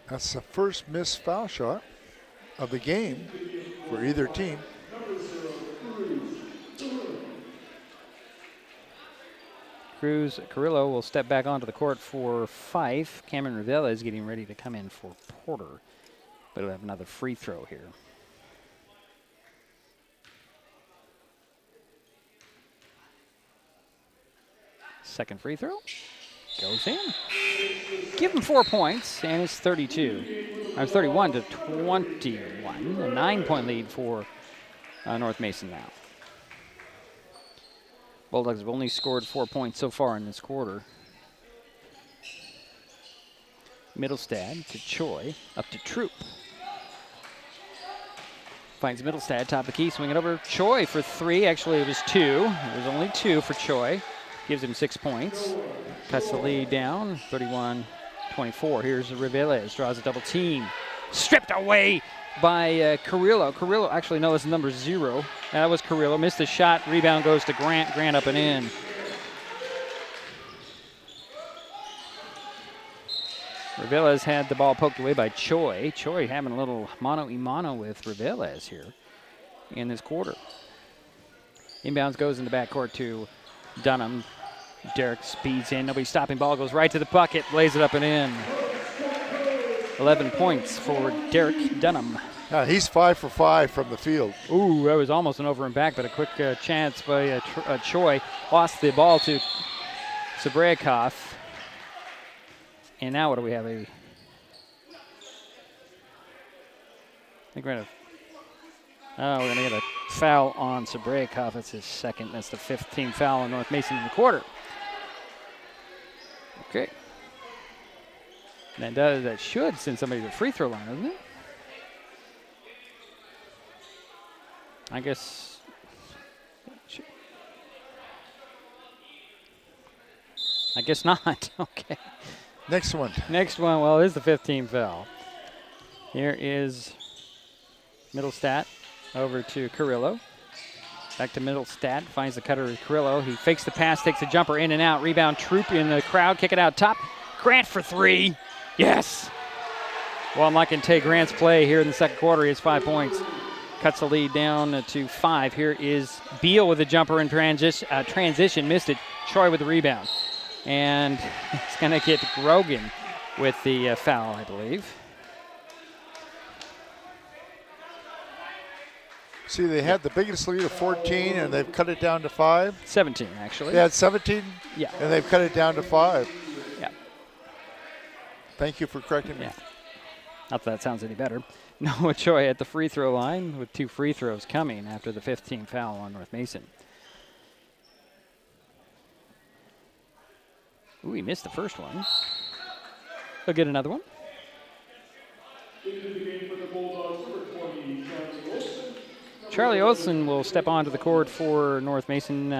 That's the first missed foul shot of the game for either team. Cruz Carrillo will step back onto the court for Fife. Cameron Rivera is getting ready to come in for Porter, but he'll have another free throw here. Second free throw goes in. Give him 4 points, and it's 31 to 21. A 9-point lead for North Mason now. Bulldogs have only scored 4 points so far in this quarter. Middlestad to Choi, up to Troop. Finds Middlestad, top of the key, swing it over. Choi for three. Actually, it was two. It was only two for Choi. Gives him 6 points. Cuts the lead down, 31-24. Here's Riveles, draws a double team. Stripped away by Carrillo. Carrillo, actually, no, it's number 0. That was Carrillo. Missed the shot. Rebound goes to Grant. Grant up and in. Reveles had the ball poked away by Choi. Choi having a little mano-a-mano with Reveles here in this quarter. Inbounds goes in the backcourt to Dunham. Derek speeds in. Nobody stopping. Ball goes right to the bucket. Lays it up and in. 11 points for Derek Dunham. He's 5 for 5 from the field. Ooh, that was almost an over and back, but a quick chance by Choi. Lost the ball to Sabryakov. And now what do we have? I think we're going to get a foul on Sabryakov. That's his second. That's the 5th team foul on North Mason in the quarter. Okay. And that should send somebody to the free throw line, doesn't it? I guess. I guess not. Okay. Next one. Next one. Well, it is the 5th team foul. Here is Middlestat over to Carrillo. Back to Middlestat. Finds the cutter to Carrillo. He fakes the pass, takes the jumper in and out. Rebound Troop in the crowd. Kick it out top. Grant for 3. Yes. Well, I'm liking Tay Grant's play here in the second quarter. He has 5 points. Cuts the lead down to 5. Here is Beal with a jumper in transition. Missed it. Choi with the rebound. And it's going to get Grogan with the foul, I believe. See, they had the biggest lead of 14, and they've cut it down to 5. 17, actually. They had 17? Yeah. And they've cut it down to 5. Yeah. Thank you for correcting me. Yeah. Not that sounds any better. Noah Choi at the free throw line with 2 free throws coming after the 5th team foul on North Mason. Ooh, he missed the first one. He'll get another one. Charlie Olsen will step onto the court for North Mason.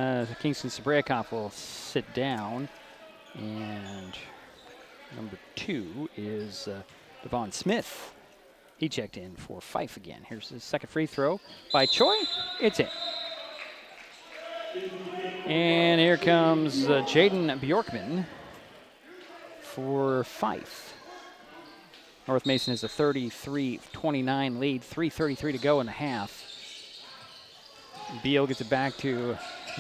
Kingston Sabryakov will sit down. And number 2 is Devon Smith. He checked in for Fife again. Here's his second free throw by Choi. It's in. And here comes Jaden Bjorkman for Fife. North Mason has a 33-29 lead, 3:33 to go in the half. Beal gets it back to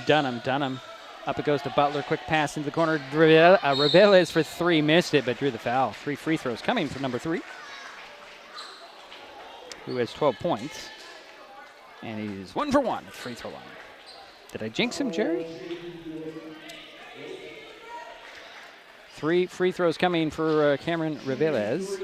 Dunham. Dunham, up it goes to Butler. Quick pass into the corner. Reveles for 3, missed it, but drew the foul. 3 free throws coming from number 3, who has 12 points. And he's 1 for 1 at the free throw line. Did I jinx him, Jerry? 3 free throws coming for Cameron Reveles.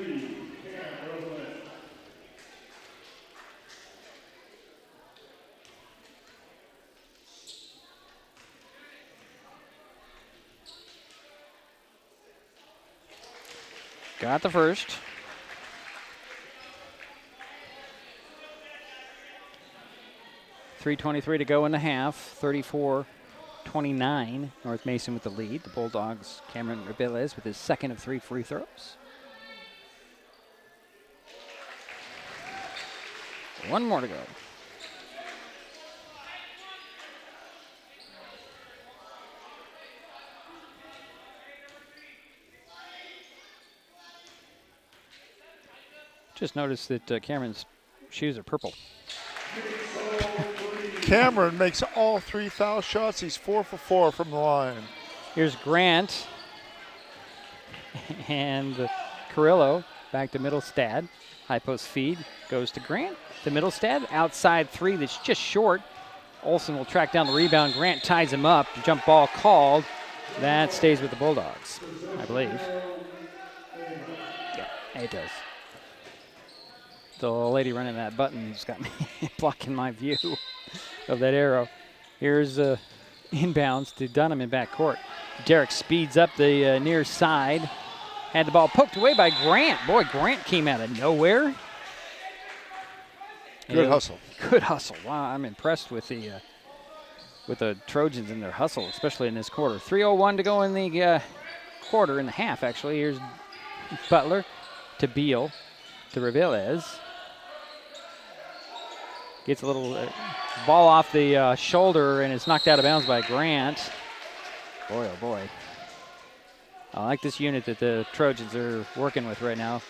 Got the first. .323 to go in the half. 34-29. North Mason with the lead. The Bulldogs, Cameron Reveles with his second of 3 free throws. 1 more to go. Just noticed that Cameron's shoes are purple. Cameron makes all 3 foul shots. He's 4 for 4 from the line. Here's Grant and Carrillo back to Middlestad. High post feed goes to Grant. To Middlestad, outside 3 that's just short. Olsen will track down the rebound. Grant ties him up. Jump ball called. That stays with the Bulldogs, I believe. Yeah, it does. The lady running that button has got me blocking my view of that arrow. Here's inbounds to Dunham in backcourt. Derek speeds up the near side. Had the ball poked away by Grant. Boy, Grant came out of nowhere. Good hustle. Good hustle. Wow, I'm impressed with the Trojans and their hustle, especially in this quarter. 3:01 to go in the quarter, in the half, actually. Here's Butler to Beal to Reveles. Gets a little ball off the shoulder and is knocked out of bounds by Grant. Boy, oh boy. I like this unit that the Trojans are working with right now.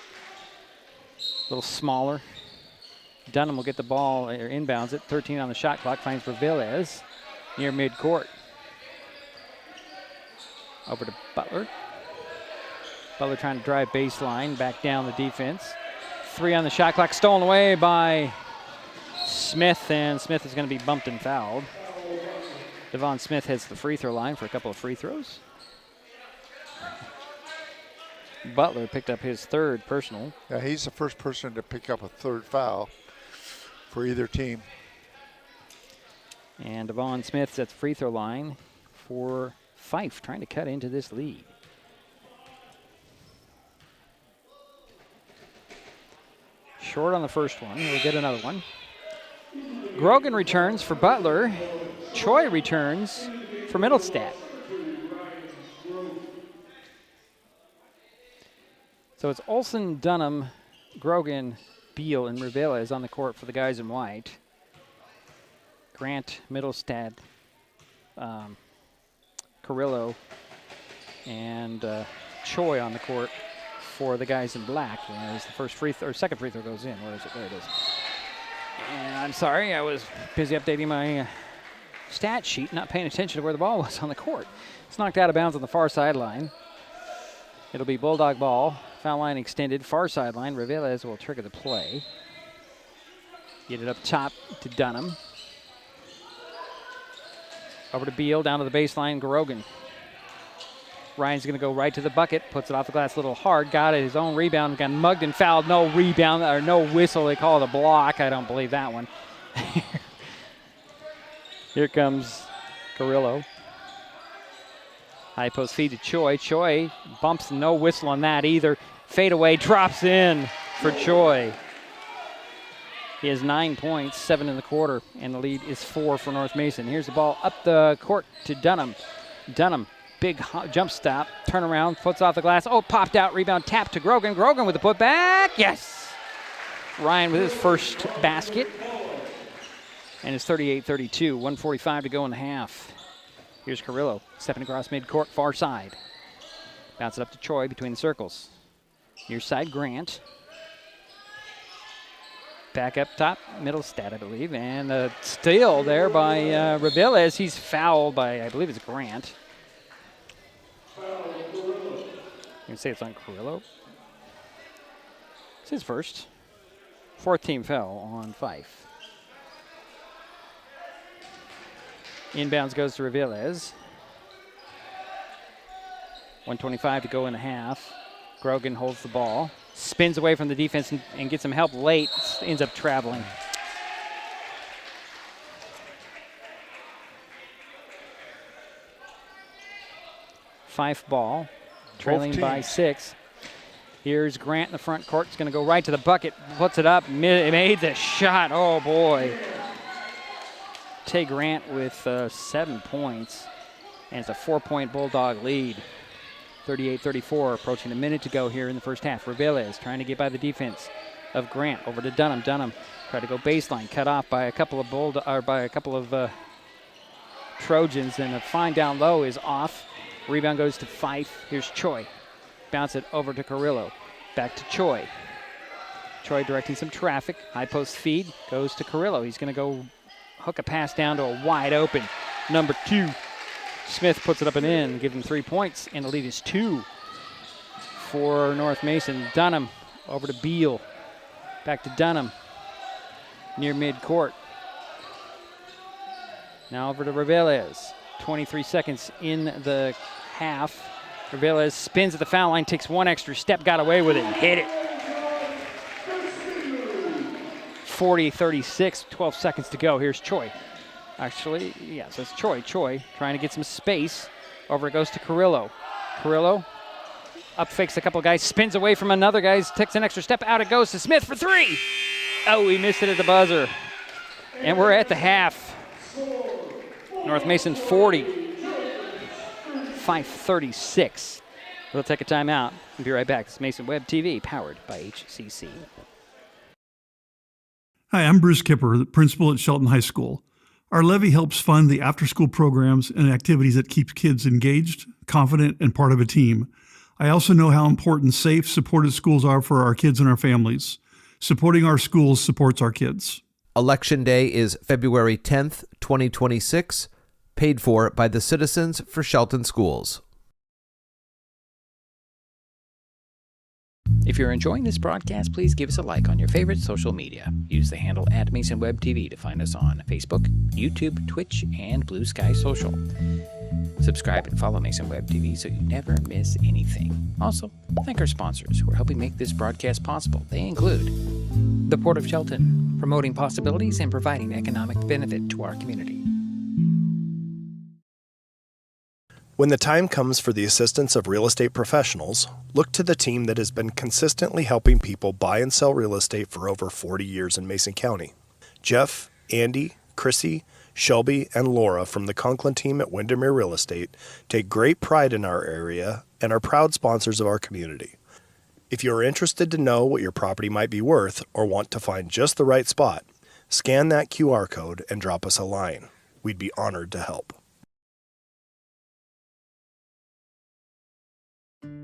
A little smaller. Dunham will get the ball, or inbounds it. 13 on the shot clock, finds Reveles near midcourt. Over to Butler. Butler trying to drive baseline, back down the defense. 3 on the shot clock, stolen away by Smith, and Smith is going to be bumped and fouled. Devon Smith hits the free throw line for a couple of free throws. Butler picked up his 3rd personal. Yeah, he's the first person to pick up a 3rd foul for either team. And Devon Smith's at the free throw line for Fife, trying to cut into this lead. Short on the first one. We'll get another one. Grogan returns for Butler. Choi returns for Middlestad. So it's Olsen, Dunham, Grogan, Beal, and Reveles on the court for the guys in white. Grant, Middlestad, Carrillo, and Choi on the court for the guys in black. And as the second free throw goes in. Where is it? There it is. And I'm sorry, I was busy updating my stat sheet, not paying attention to where the ball was on the court. It's knocked out of bounds on the far sideline. It'll be Bulldog ball. Foul line extended, far sideline. Reveles will trigger the play. Get it up top to Dunham. Over to Beal, down to the baseline, Grogan. Ryan's going to go right to the bucket, puts it off the glass a little hard, got it, his own rebound, got mugged and fouled, no rebound, or no whistle, they call it a block. I don't believe that one. Here comes Carrillo. High post feed to Choi. Choi bumps, no whistle on that either. Fade away, drops in for Choi. He has 9 points, 7 in the quarter, and the lead is 4 for North Mason. Here's the ball up the court to Dunham. Dunham, big jump stop, turn around, puts off the glass. Oh, popped out, rebound, tap to Grogan. Grogan with the putback, yes! Ryan with his first basket. And it's 38-32, 1:45 to go in the half. Here's Carrillo, stepping across midcourt, far side. Bounce it up to Choi between the circles. Near side, Grant. Back up top, Middlestad, I believe. And a steal there by Reveles. He's fouled by, I believe it's Grant. You can say it's on Carrillo. It's his first. 4th team foul on Fife. Inbounds goes to Reveles. 1:25 to go in the half. Grogan holds the ball. Spins away from the defense and gets some help late. Ends up traveling. Fife ball, trailing by 6. Here's Grant in the front court. It's going to go right to the bucket. Puts it up. Made the shot. Oh, boy. Tay Grant with 7 points. And it's a 4-point Bulldog lead. 38-34, approaching a minute to go here in the first half. Reveles trying to get by the defense of Grant. Over to Dunham. Dunham tried to go baseline, cut off by a couple of Trojans, and a fine down low is off. Rebound goes to Fife. Here's Choi. Bounce it over to Carrillo. Back to Choi. Choi directing some traffic. High post feed goes to Carrillo. He's going to go hook a pass down to a wide open number 2. Smith puts it up and in, give him 3 points, and the lead is 2 for North Mason. Dunham over to Beal. Back to Dunham near midcourt. Now over to Reveles. 23 seconds in the half. Reveles spins at the foul line, takes one extra step, got away with it, and hit it. 40-36, 12 seconds to go. Here's Choi. Actually, yes, it's Choi. Choi trying to get some space. Over it goes to Carrillo. Carrillo up fakes a couple of guys, spins away from another guy, takes an extra step, out it goes to Smith for 3. Oh, he missed it at the buzzer. And we're at the half. North Mason 40, Fife 36. We'll take a timeout and be right back. It's Mason Web TV, powered by HCC. Hi, I'm Bruce Kipper, the principal at Shelton High School. Our levy helps fund the after-school programs and activities that keep kids engaged, confident, and part of a team. I also know how important safe, supported schools are for our kids and our families. Supporting our schools supports our kids. Election Day is February 10th, 2026, paid for by the Citizens for Shelton Schools. If you're enjoying this broadcast, please give us a like on your favorite social media. Use the handle @MasonWebTV to find us on Facebook, YouTube, Twitch, and Blue Sky Social. Subscribe and follow Mason Web TV so you never miss anything. Also, thank our sponsors who are helping make this broadcast possible. They include the Port of Shelton, promoting possibilities and providing economic benefit to our community. When the time comes for the assistance of real estate professionals, look to the team that has been consistently helping people buy and sell real estate for over 40 years in Mason County. Jeff, Andy, Chrissy, Shelby, and Laura from the Conklin team at Windermere Real Estate take great pride in our area and are proud sponsors of our community. If you are interested to know what your property might be worth or want to find just the right spot, scan that QR code and drop us a line. We'd be honored to help.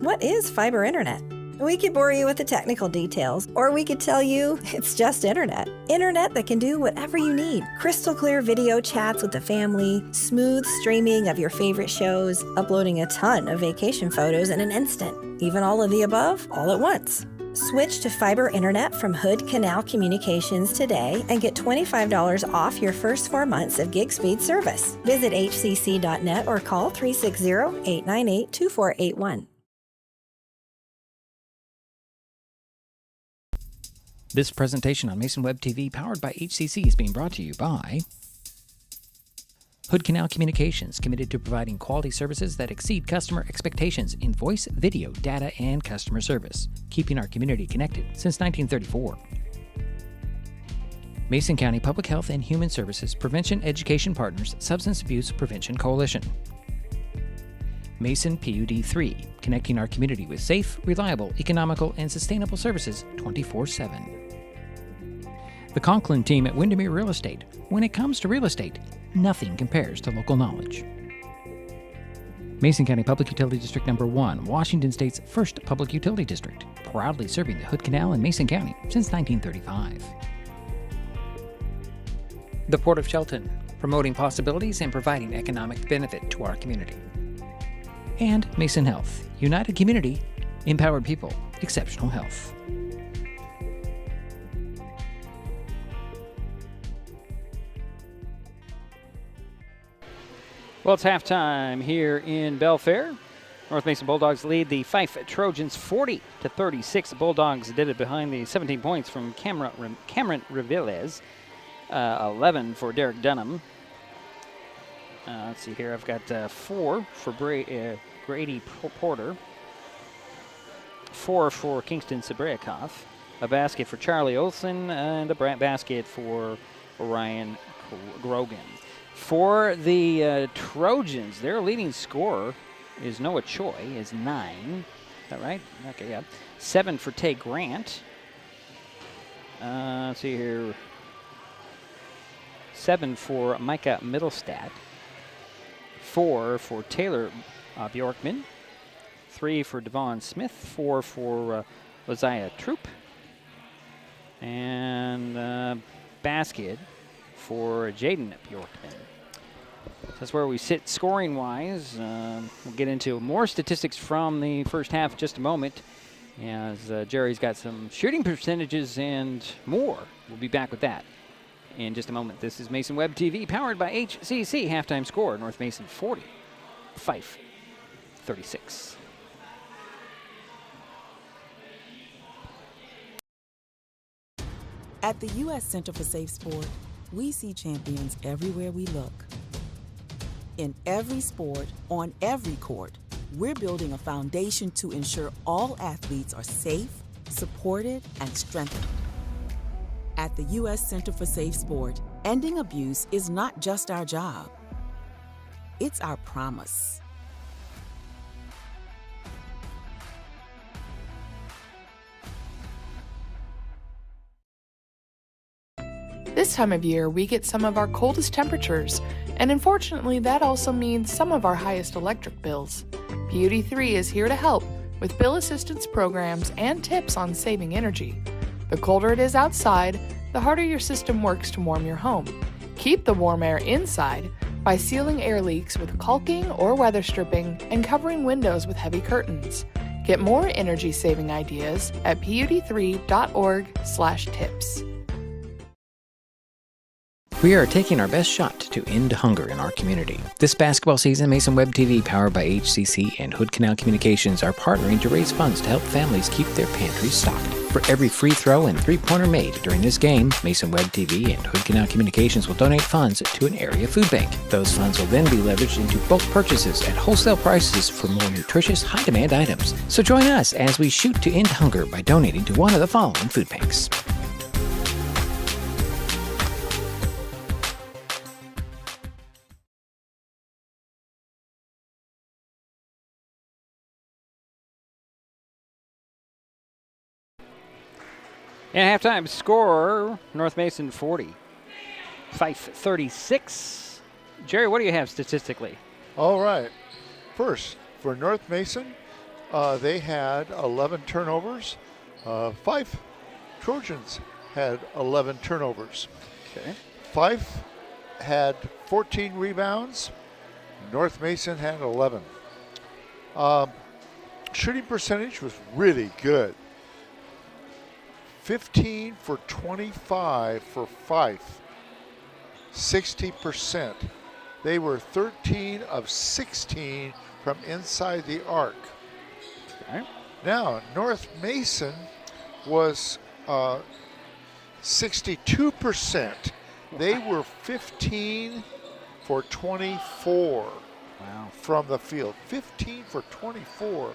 What is fiber internet? We could bore you with the technical details, or we could tell you it's just internet. Internet that can do whatever you need. Crystal clear video chats with the family, smooth streaming of your favorite shows, uploading a ton of vacation photos in an instant. Even all of the above, all at once. Switch to fiber internet from Hood Canal Communications today and get $25 off your first 4 months of gig speed service. Visit hcc.net or call 360-898-2481. This presentation on Mason Web TV, powered by HCC, is being brought to you by Hood Canal Communications, committed to providing quality services that exceed customer expectations in voice, video, data, and customer service, keeping our community connected since 1934. Mason County Public Health and Human Services Prevention Education Partners Substance Abuse Prevention Coalition. Mason PUD 3, connecting our community with safe, reliable, economical, and sustainable services 24/7. The Conklin team at Windermere Real Estate. When it comes to real estate, nothing compares to local knowledge. Mason County Public Utility District Number 1, Washington State's first public utility district, proudly serving the Hood Canal in Mason County since 1935. The Port of Shelton, promoting possibilities and providing economic benefit to our community. And Mason Health, united community, empowered people, exceptional health. Well, it's halftime here in Belfair. North Mason Bulldogs lead the Fife Trojans 40-36. The Bulldogs did it behind the 17 points from Cameron Reveles, 11 for Derek Dunham. Let's see here. I've got 4 for Grady Porter, 4 for Kingston Sabriakoff, a basket for Charlie Olsen, and a basket for Ryan Grogan. For the Trojans, their leading scorer is Noah Choi, is 9. Is that right? Okay, yeah. 7 for Tay Grant. Let's see here. 7 for Micah Middlestat. 4 for Taylor Bjorkman. 3 for Devon Smith. 4 for Lozaya Troop. And basket for Jaden Bjorkman. That's where we sit scoring-wise. We'll get into more statistics from the first half in just a moment, as Jerry's got some shooting percentages and more. We'll be back with that in just a moment. This is Mason Web TV, powered by HCC. Halftime score, North Mason 40, Fife 36. At the U.S. Center for Safe Sport, we see champions everywhere we look. In every sport, on every court, we're building a foundation to ensure all athletes are safe, supported, and strengthened. At the U.S. Center for Safe Sport, ending abuse is not just our job. It's our promise. This time of year, we get some of our coldest temperatures, and unfortunately, that also means some of our highest electric bills. Beauty 3 is here to help with bill assistance programs and tips on saving energy. The colder it is outside, the harder your system works to warm your home. Keep the warm air inside by sealing air leaks with caulking or weather stripping and covering windows with heavy curtains. Get more energy-saving ideas at pud3.org/tips. We are taking our best shot to end hunger in our community. This basketball season, Mason Web TV, powered by HCC and Hood Canal Communications, are partnering to raise funds to help families keep their pantries stocked. For every free throw and three-pointer made during this game, Mason Web TV and Hood Canal Communications will donate funds to an area food bank. Those funds will then be leveraged into bulk purchases at wholesale prices for more nutritious, high-demand items. So join us as we shoot to end hunger by donating to one of the following food banks. And halftime score, North Mason 40, Fife 36. Jerry, what do you have statistically? All right. First, for North Mason, they had 11 turnovers. Fife Trojans had 11 turnovers. Okay. Fife had 14 rebounds. North Mason had 11. Shooting percentage was really good. 15 for 25 for Fife, 60%. They were 13 of 16 from inside the arc. Okay. Now, North Mason was 62%. They were 15 for 24 from the field. 15 for 24.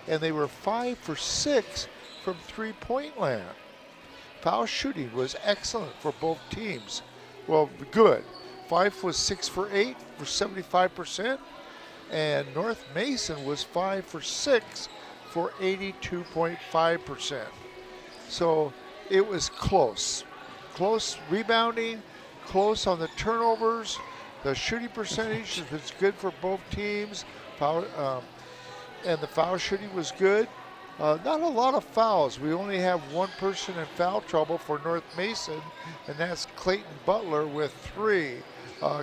And they were 5 for 6 from three-point land. Foul shooting was excellent for both teams. Well, good. Fife was 6 for 8 for 75%, and North Mason was 5 for 6 for 82.5%. So it was close. Close rebounding, close on the turnovers. The shooting percentage was good for both teams. And the foul shooting was good. Not a lot of fouls. We only have one person in foul trouble for North Mason, and that's Clayton Butler with 3.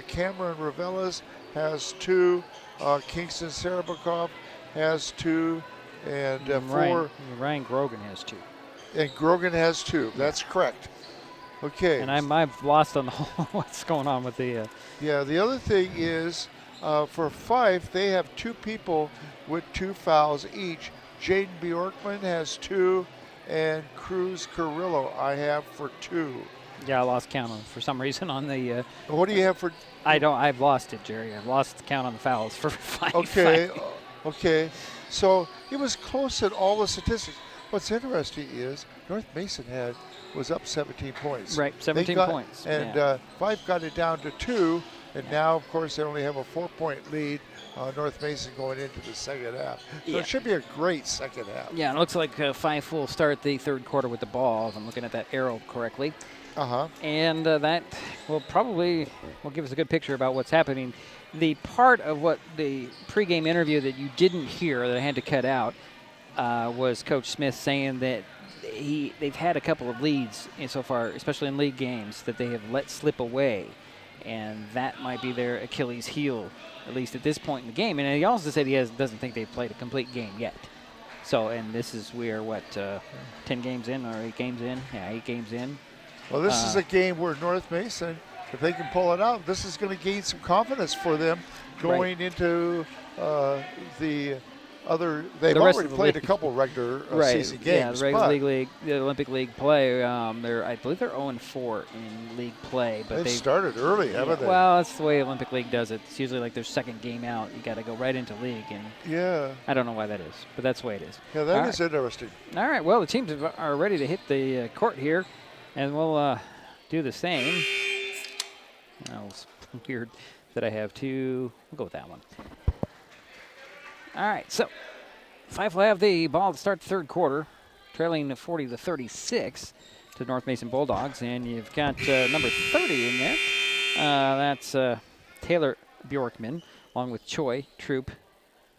Cameron Ravelas has 2. Kingston Serabakov has 2. And 4. Ryan Grogan has 2. And Grogan has 2. That's correct. Okay. And I've lost on what's going on with the... Yeah, the other thing is for Fife, they have 2 people with 2 fouls each. Jaden Bjorkman has 2, and Cruz Carrillo I have for 2. Yeah, I lost count on for some reason on the. What do you have for? I've lost it, Jerry. I've lost the count on the fouls for Fife. Okay. So it was close at all the statistics. What's interesting is North Mason was up 17 points. Right, 17 points. And Fife got it down to 2, and now of course they only have a 4-point lead. North Mason going into the second half. So it should be a great second half. Yeah, it looks like Fife will start the third quarter with the ball, if I'm looking at that arrow correctly. And that will give us a good picture about what's happening. The part of what the pregame interview that you didn't hear that I had to cut out was Coach Smith saying that they've had a couple of leads so far, especially in league games, that they have let slip away. And that might be their Achilles heel, at least at this point in the game. And he also said he doesn't think they've played a complete game yet. So, and this is 10 games in or 8 games in? Yeah, 8 games in. Well, this is a game where North Mason, if they can pull it out, this is going to gain some confidence for them going into the other. They've already played a couple regular season games. Yeah, the regular league, the Olympic League play. I believe they're 0-4 in league play, but they've started early, haven't they? Well, that's the way Olympic League does it. It's usually like their second game out. You got to go right into league, and I don't know why that is, but that's the way it is. Yeah, that is interesting. All right, well, the teams are ready to hit the court here, and we'll do the same. That was weird that I have 2. We'll go with that one. All right, so Fife will have the ball to start the third quarter, trailing 40-36 to North Mason Bulldogs, and you've got number 30 in there. That's Taylor Bjorkman, along with Choi, Troop,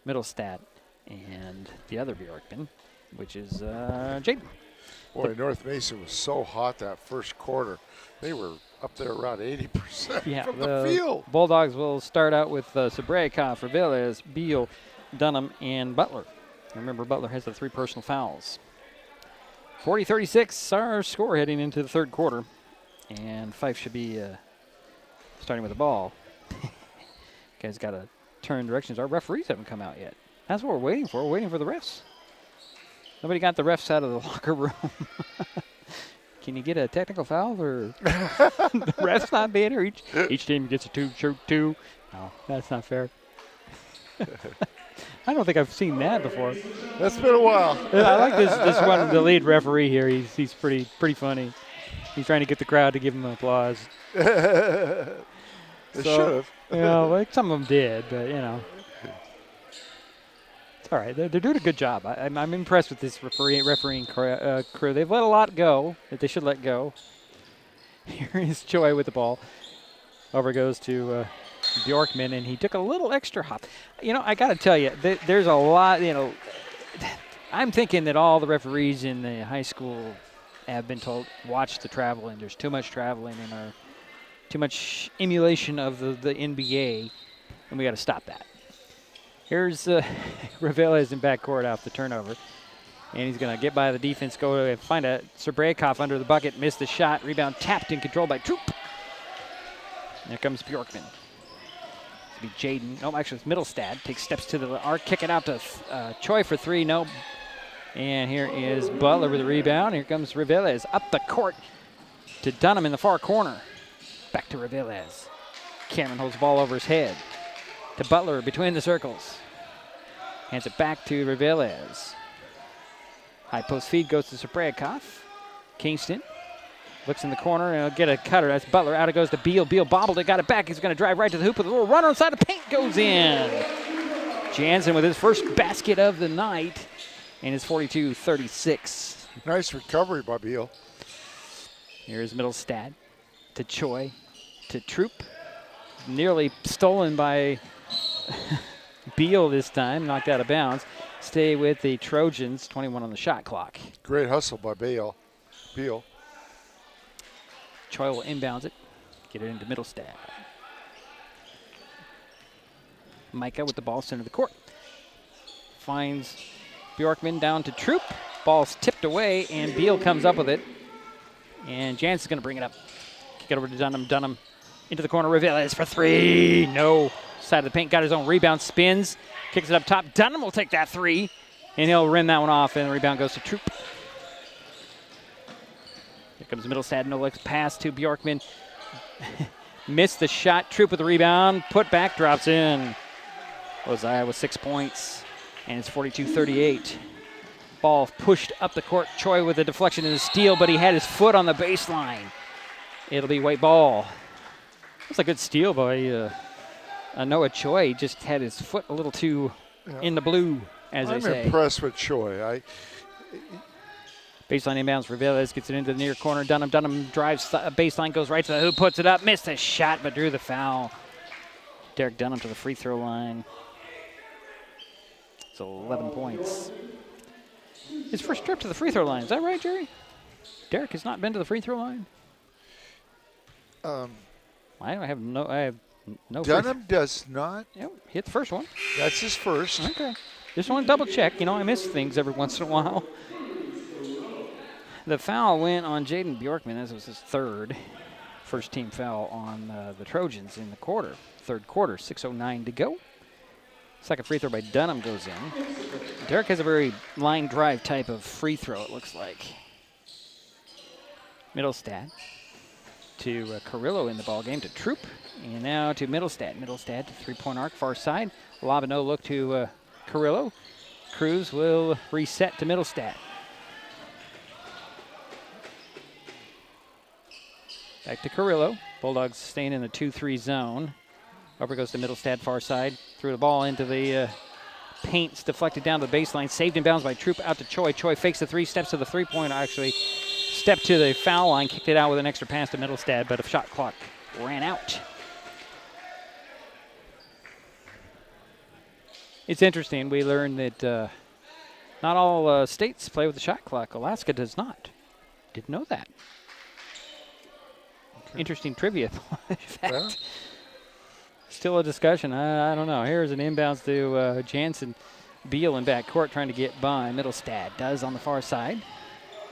Middlestad, and the other Bjorkman, which is Jaden. Boy, North Mason was so hot that first quarter. They were up there around 80% from the field. Bulldogs will start out with Sabrekov, Reveles, Beal, Dunham, and Butler. Remember, Butler has the 3 personal fouls. 40-36, our score heading into the third quarter. And Fife should be starting with the ball. Guys got to turn directions. Our referees haven't come out yet. That's what we're waiting for. We're waiting for the refs. Nobody got the refs out of the locker room. Can you get a technical foul or the refs not being here? Each team gets a 2. No, that's not fair. I don't think I've seen that before. That's been a while. I like this one, the lead referee here. He's pretty funny. He's trying to get the crowd to give him applause. They should have. Like some of them did, but it's all right. They're doing a good job. I'm impressed with this refereeing crew. They've let a lot go that they should let go. Here is Choi with the ball. Over goes to Bjorkman, and he took a little extra hop. I got to tell you, there's a lot, I'm thinking that all the referees in the high school have been told, watch the traveling. There's too much traveling and too much emulation of the NBA, and we got to stop that. Here's Reveles in backcourt off the turnover, and he's going to get by the defense, go and find a Sabrekov under the bucket, missed the shot, rebound tapped and controlled by Troop. There comes Bjorkman. Be Jaden. No, actually it's Middlestad. Takes steps to the arc, kick it out to Choi for 3. No. And here is Butler with the rebound. Here comes Reveles up the court to Dunham in the far corner. Back to Reveles. Cameron holds the ball over his head. To Butler between the circles. Hands it back to Reveles. High post feed goes to Sabrekov. Kingston looks in the corner and he'll get a cutter. That's Butler. Out it goes to Beal. Beal bobbled it, got it back. He's going to drive right to the hoop with a little runner inside the paint. Goes in. Jansen with his first basket of the night. And it's 42-36. Nice recovery by Beal. Here's Middlestad to Choi to Troop. Nearly stolen by Beal this time. Knocked out of bounds. Stay with the Trojans. 21 on the shot clock. Great hustle by Beal. Choi will inbounds it, get it into Middlestad. Micah with the ball center of the court. Finds Bjorkman down to Troop. Ball's tipped away, and Beal comes up with it. And Jansen's going to bring it up. Kick it over to Dunham. Dunham into the corner. Reveles for 3. No. Side of the paint, got his own rebound, spins, kicks it up top. Dunham will take that 3, and he'll rim that one off, and the rebound goes to Troop. Comes Middlestad, no legs pass to Bjorkman. Missed the shot. Troop with the rebound. Put back, drops in. Ozai with 6 points. And it's 42-38. Ball pushed up the court. Choi with the deflection and the steal, but he had his foot on the baseline. It'll be white ball. That's a good steal by Noah Choi. He just had his foot a little too in the blue, as they say. I'm impressed with Choi. Baseline inbounds. Reveles gets it into the near corner. Dunham drives baseline, goes right to the hoop, puts it up, missed a shot, but drew the foul. Derek Dunham to the free throw line. It's 11 points. His first trip to the free throw line. Is that right, Jerry? Derek has not been to the free throw line. I have no. Dunham does not. Yep, hit the first one. That's his first. Okay. Just want to double check. I miss things every once in a while. The foul went on Jaden Bjorkman. This was his first team foul on the Trojans in the quarter. Third quarter, 6:09 to go. Second free throw by Dunham goes in. Derek has a very line drive type of free throw, it looks like. Middlestad to Carrillo in the ballgame to Troop. And now to Middlestad. Middlestad to three-point arc, far side. Lob and no look to Carrillo. Cruz will reset to Middlestad. Back to Carrillo. Bulldogs staying in the 2-3 zone. Over goes to Middlestad, far side. Threw the ball into the paint. It's deflected down to the baseline. Saved in bounds by Troop out to Choi. Choi fakes the 3, steps to the three-point. Actually stepped to the foul line, kicked it out with an extra pass to Middlestad, but a shot clock ran out. It's interesting. We learned that not all states play with the shot clock. Alaska does not. Didn't know that. Okay. Interesting trivia fact. Yeah. Still a discussion. I don't know. Here's an inbounds to Jansen. Beal in backcourt trying to get by. Middlestad does on the far side.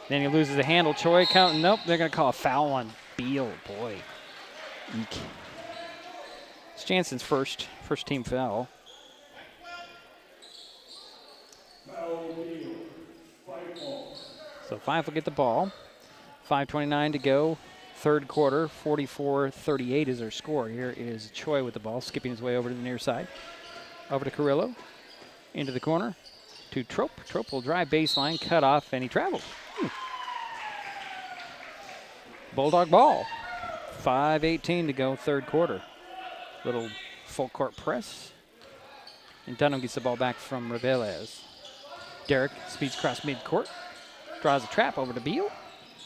Then he loses the handle. Choi counting. Nope, they're going to call a foul on Beal. Boy. Eek. It's Jansen's first team foul. So Fife will get the ball. 5:29 to go. Third quarter, 44-38 is their score. Here is Choi with the ball, skipping his way over to the near side. Over to Carrillo. Into the corner to Trope. Trope will drive baseline, cut off, and he travels. Bulldog ball. 5:18 to go, third quarter. Little full court press. And Dunham gets the ball back from Reveles. Derek speeds across midcourt. Draws a trap over to Beal.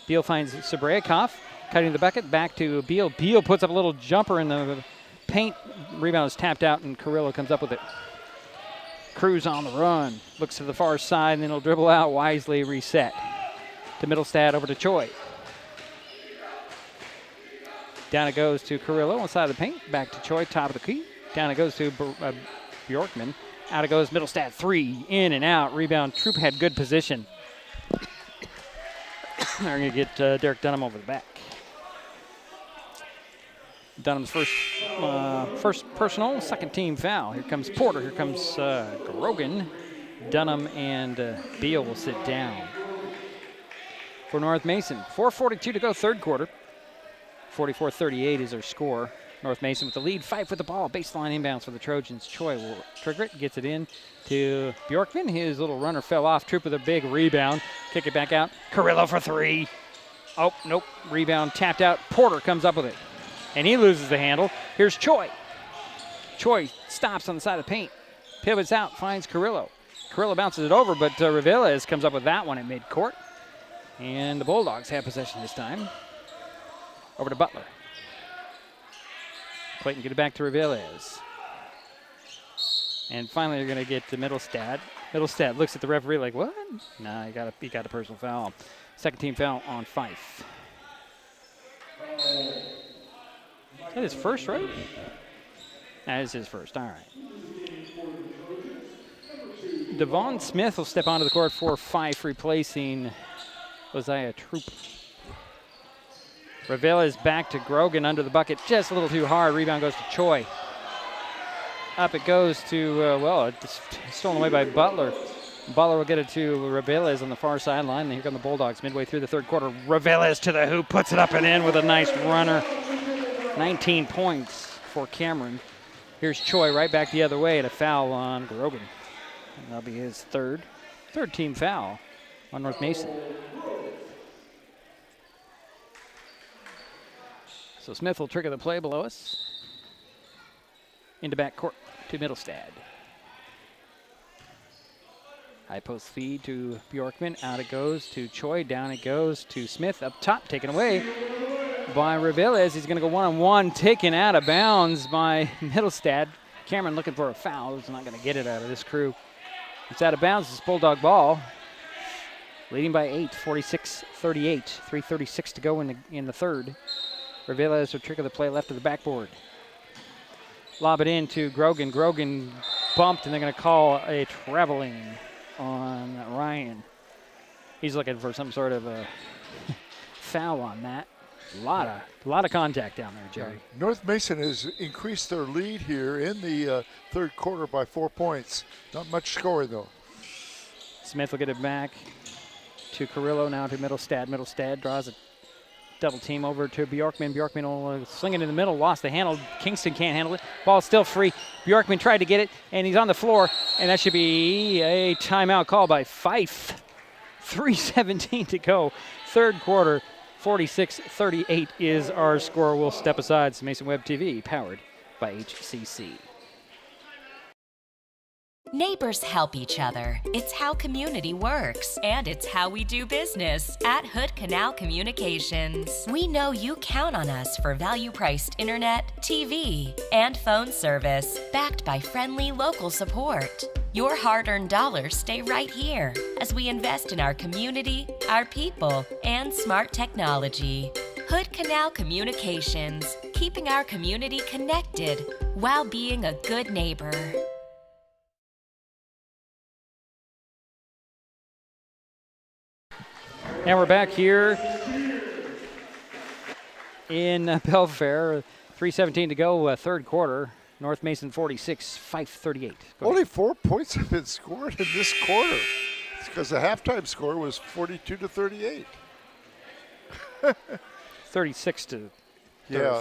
Beal finds Sabraikov, cutting the bucket, back to Beal. Beal puts up a little jumper in the paint. Rebound is tapped out, and Carrillo comes up with it. Cruz on the run. Looks to the far side, and then he'll dribble out, wisely reset. To Middlestad, over to Choi. Down it goes to Carrillo inside the paint. Back to Choi, top of the key. Down it goes to Bjorkman. Out it goes Middlestad, three, in and out. Rebound. Troop had good position. They're going to get Derek Dunham over the back. Dunham's first personal, second team foul. Here comes Porter. Here comes Grogan. Dunham and Beal will sit down. For North Mason, 4:42 to go, third quarter. 44-38 is their score. North Mason with the lead. Fife with the ball. Baseline inbounds for the Trojans. Choi will trigger it. Gets it in to Bjorkman. His little runner fell off. Troop with a big rebound. Kick it back out. Carrillo for three. Oh, nope. Rebound tapped out. Porter comes up with it. And he loses the handle. Here's Choi. Choi stops on the side of the paint. Pivots out. Finds Carrillo. Carrillo bounces it over, but Reveles comes up with that one at midcourt. And the Bulldogs have possession this time. Over to Butler. Clayton get it back to Reveles. And finally they're going to get to Middlestad. Middlestad looks at the referee like, what? Nah, he got a personal foul. Second team foul on Fife. Is that his first, right? That is his first, all right. Devon Smith will step onto the court for Fife, replacing Josiah Troop. Reveles back to Grogan under the bucket, just a little too hard. Rebound goes to Choi. Up it goes to, it's stolen away by Butler. Butler will get it to Reveles on the far sideline. Here come the Bulldogs midway through the third quarter. Reveles to the hoop, puts it up and in with a nice runner. 19 points for Cameron. Here's Choi right back the other way, and a foul on Grogan. And that'll be his third team foul on North Mason. So Smith will trigger the play below us. Into backcourt to Middlestad. High post feed to Bjorkman. Out it goes to Choi. Down it goes to Smith. Up top, taken away by Reveles. He's going to go one-on-one. Taken out of bounds by Middlestad. Cameron looking for a foul. He's not going to get it out of this crew. It's out of bounds. It's Bulldog ball. Leading by 8, 46-38. 3:36 to go in the third. Reveles will trigger the play left of the backboard. Lob it in to Grogan. Grogan bumped, and they're going to call a traveling on Ryan. He's looking for some sort of a foul on that. A lot of contact down there, Jerry. North Mason has increased their lead here in the third quarter by 4 points. Not much scoring, though. Smith will get it back to Carrillo, now to Middlestad. Middlestad draws a double team over to Bjorkman. Bjorkman will sling it in the middle, lost the handle. Kingston can't handle it. Ball's still free. Bjorkman tried to get it, and he's on the floor, and that should be a timeout call by Fife. 3:17 to go. Third quarter, 46-38 is our score. We'll step aside. It's Mason Web TV, powered by HCC. Neighbors help each other. It's how community works, and it's how we do business at Hood Canal Communications. We know you count on us for value-priced internet, TV, and phone service, backed by friendly local support. Your hard-earned dollars stay right here as we invest in our community, our people, and smart technology. Hood Canal Communications, keeping our community connected while being a good neighbor. And we're back here in Belfair. 3:17 to go, third quarter. North Mason 46, Fife 38. Only 4 points have been scored in this quarter. It's because the halftime score was 42-38. 36 to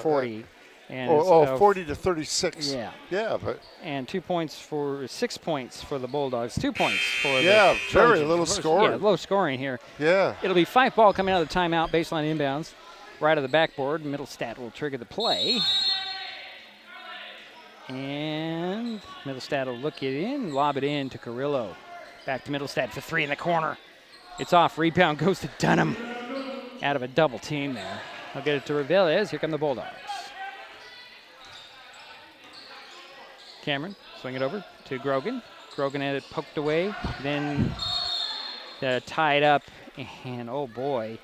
40. And 40-36. Yeah. Yeah, but. And 6 points for the Bulldogs. 2 points for the very Trojans. little scoring. Yeah, low scoring here. Yeah. It'll be Fife ball coming out of the timeout, baseline inbounds. Right of the backboard. Middlestat will trigger the play. And Middlestat will look it in, lob it in to Carrillo. Back to Middlestat for three in the corner. It's off. Rebound goes to Dunham. Out of a double team there. I'll get it to Reveles. Here come the Bulldogs. Cameron, swing it over to Grogan. Grogan had it poked away. Then tied up. And, oh, boy,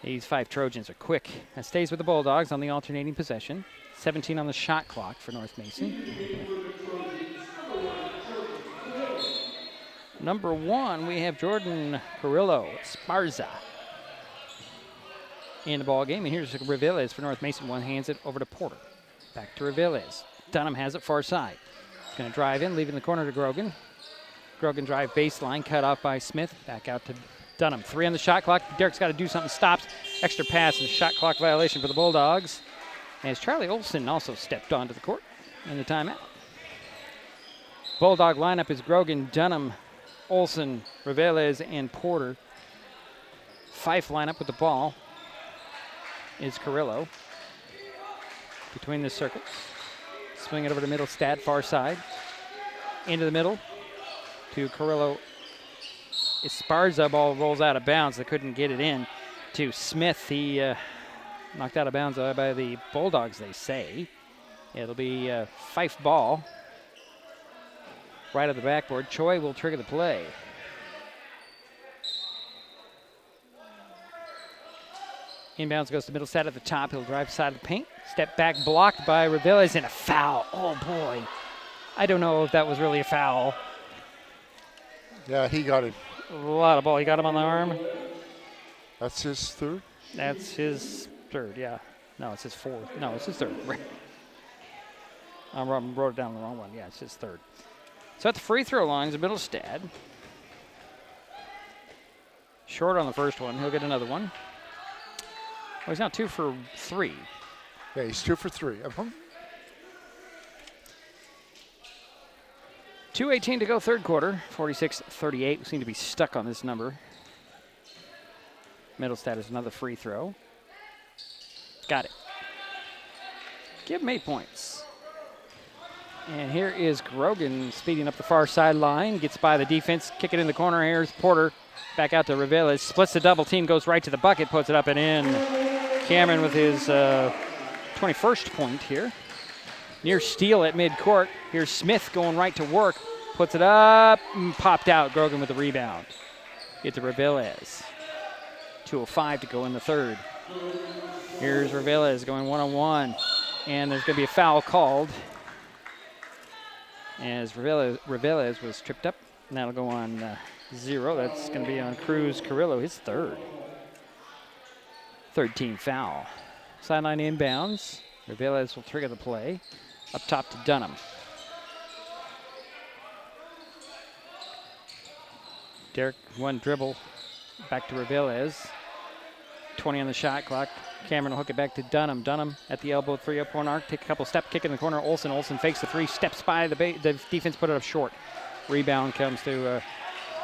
these Fife Trojans are quick. That stays with the Bulldogs on the alternating possession. 17 on the shot clock for North Mason. Number 1, we have Jordan Carrillo, Esparza in the ball game. And here's Reveles for North Mason. One hands it over to Porter. Back to Reveles. Dunham has it far side. Going to drive in, leaving the corner to Grogan. Grogan drive baseline, cut off by Smith. Back out to Dunham. 3 on the shot clock. Derek's got to do something. Stops. Extra pass and shot clock violation for the Bulldogs. As Charlie Olson also stepped onto the court in the timeout. Bulldog lineup is Grogan, Dunham, Olson, Reveles, and Porter. Fife lineup with the ball is Carrillo. Between the circles. Swing it over to Middlestat, far side. Into the middle to Carrillo. Esparza ball rolls out of bounds. They couldn't get it in to Smith. He knocked out of bounds by the Bulldogs, they say. It'll be Fife ball. Right of the backboard. Choi will trigger the play. Inbounds goes to Middlestat at the top. He'll drive side of the paint. Step back blocked by Reveles and a foul. Oh, boy. I don't know if that was really a foul. Yeah, he got it. A lot of ball. He got him on the arm. That's his third? That's his third, yeah. No, it's his fourth. No, it's his third. I wrote it down the wrong one. Yeah, it's his third. So at the free throw line is Middlestat. Short on the first one. He'll get another one. Well, he's now 2 for 3. Yeah, he's 2 for 3. 2:18 to go, third quarter. 46-38. We seem to be stuck on this number. Middlestat is another free throw. Got it. Give him 8 points. And here is Grogan speeding up the far sideline. Gets by the defense. Kick it in the corner. Here's Porter. Back out to Reveles. Splits the double team. Goes right to the bucket. Puts it up and in. Cameron with his 21st point here. Near steal at midcourt. Here's Smith going right to work. Puts it up. Popped out. Grogan with the rebound. Get to Reveles. 2:05 to go in the third. Here's Reveles going one-on-one. And there's going to be a foul called as Reveles was tripped up. And that'll go on 0. That's going to be on Cruz Carrillo, his third. Third team foul. Sideline inbounds. Reveles will trigger the play. Up top to Dunham. Derek, one dribble. Back to Reveles. 20 on the shot clock. Cameron will hook it back to Dunham. Dunham at the elbow, 3-up-1 arc. Take a couple step, kick in the corner. Olson fakes the 3, steps by the defense, put it up short. Rebound comes to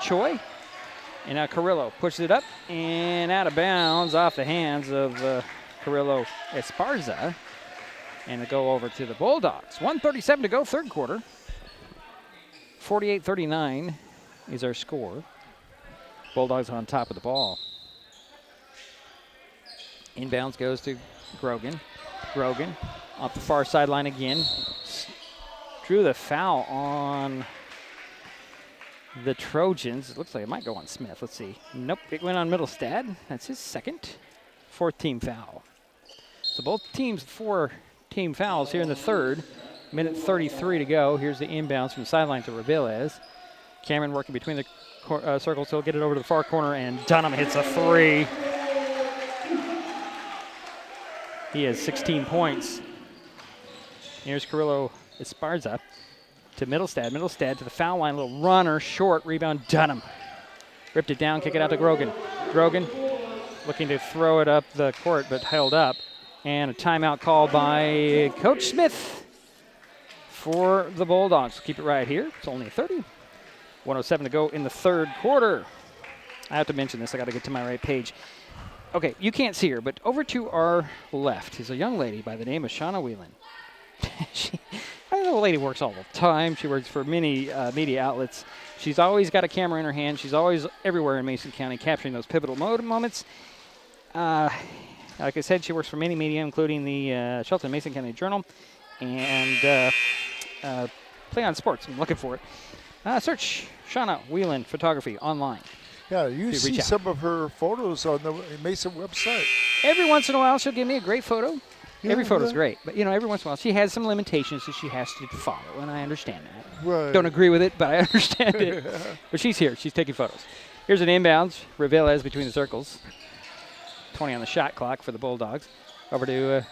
Choi. And now Carrillo pushes it up and out of bounds off the hands of Carrillo Esparza. And it'll go over to the Bulldogs. 1:37 to go, third quarter. 48-39 is our score. Bulldogs on top of the ball. Inbounds goes to Grogan. Grogan off the far sideline again. Drew the foul on the Trojans. It looks like it might go on Smith. Let's see. Nope, it went on Middlestad. That's his second. Fourth team foul. So both teams, 4 team fouls here in the third. Minute 33 to go. Here's the inbounds from the sideline to Reveles. Cameron working between the circles. He'll get it over to the far corner, and Dunham hits a 3. He has 16 points. Here's Carrillo Esparza to Middlestad. Middlestad to the foul line. Little runner, short, rebound, Dunham. Ripped it down, kick it out to Grogan. Grogan looking to throw it up the court, but held up. And a timeout called by Coach Smith for the Bulldogs. Keep it right here. It's only 30. 1:07 to go in the third quarter. I have to mention this. I got to get to my right page. Okay, you can't see her, but over to our left is a young lady by the name of Shauna Whelan. The lady works all the time. She works for many media outlets. She's always got a camera in her hand. She's always everywhere in Mason County capturing those pivotal moments. Like I said, she works for many media, including the Shelton Mason County Journal and Play on Sports. I'm looking for it. Search Shauna Whelan Photography online. Yeah, you see some of her photos on the Mason website. Every once in a while, she'll give me a great photo. Every photo's great, but every once in a while she has some limitations that she has to follow, and I understand that. Right. Don't agree with it, but I understand it. But she's here. She's taking photos. Here's an inbounds. Reveles between the circles. 20 on the shot clock for the Bulldogs. Over to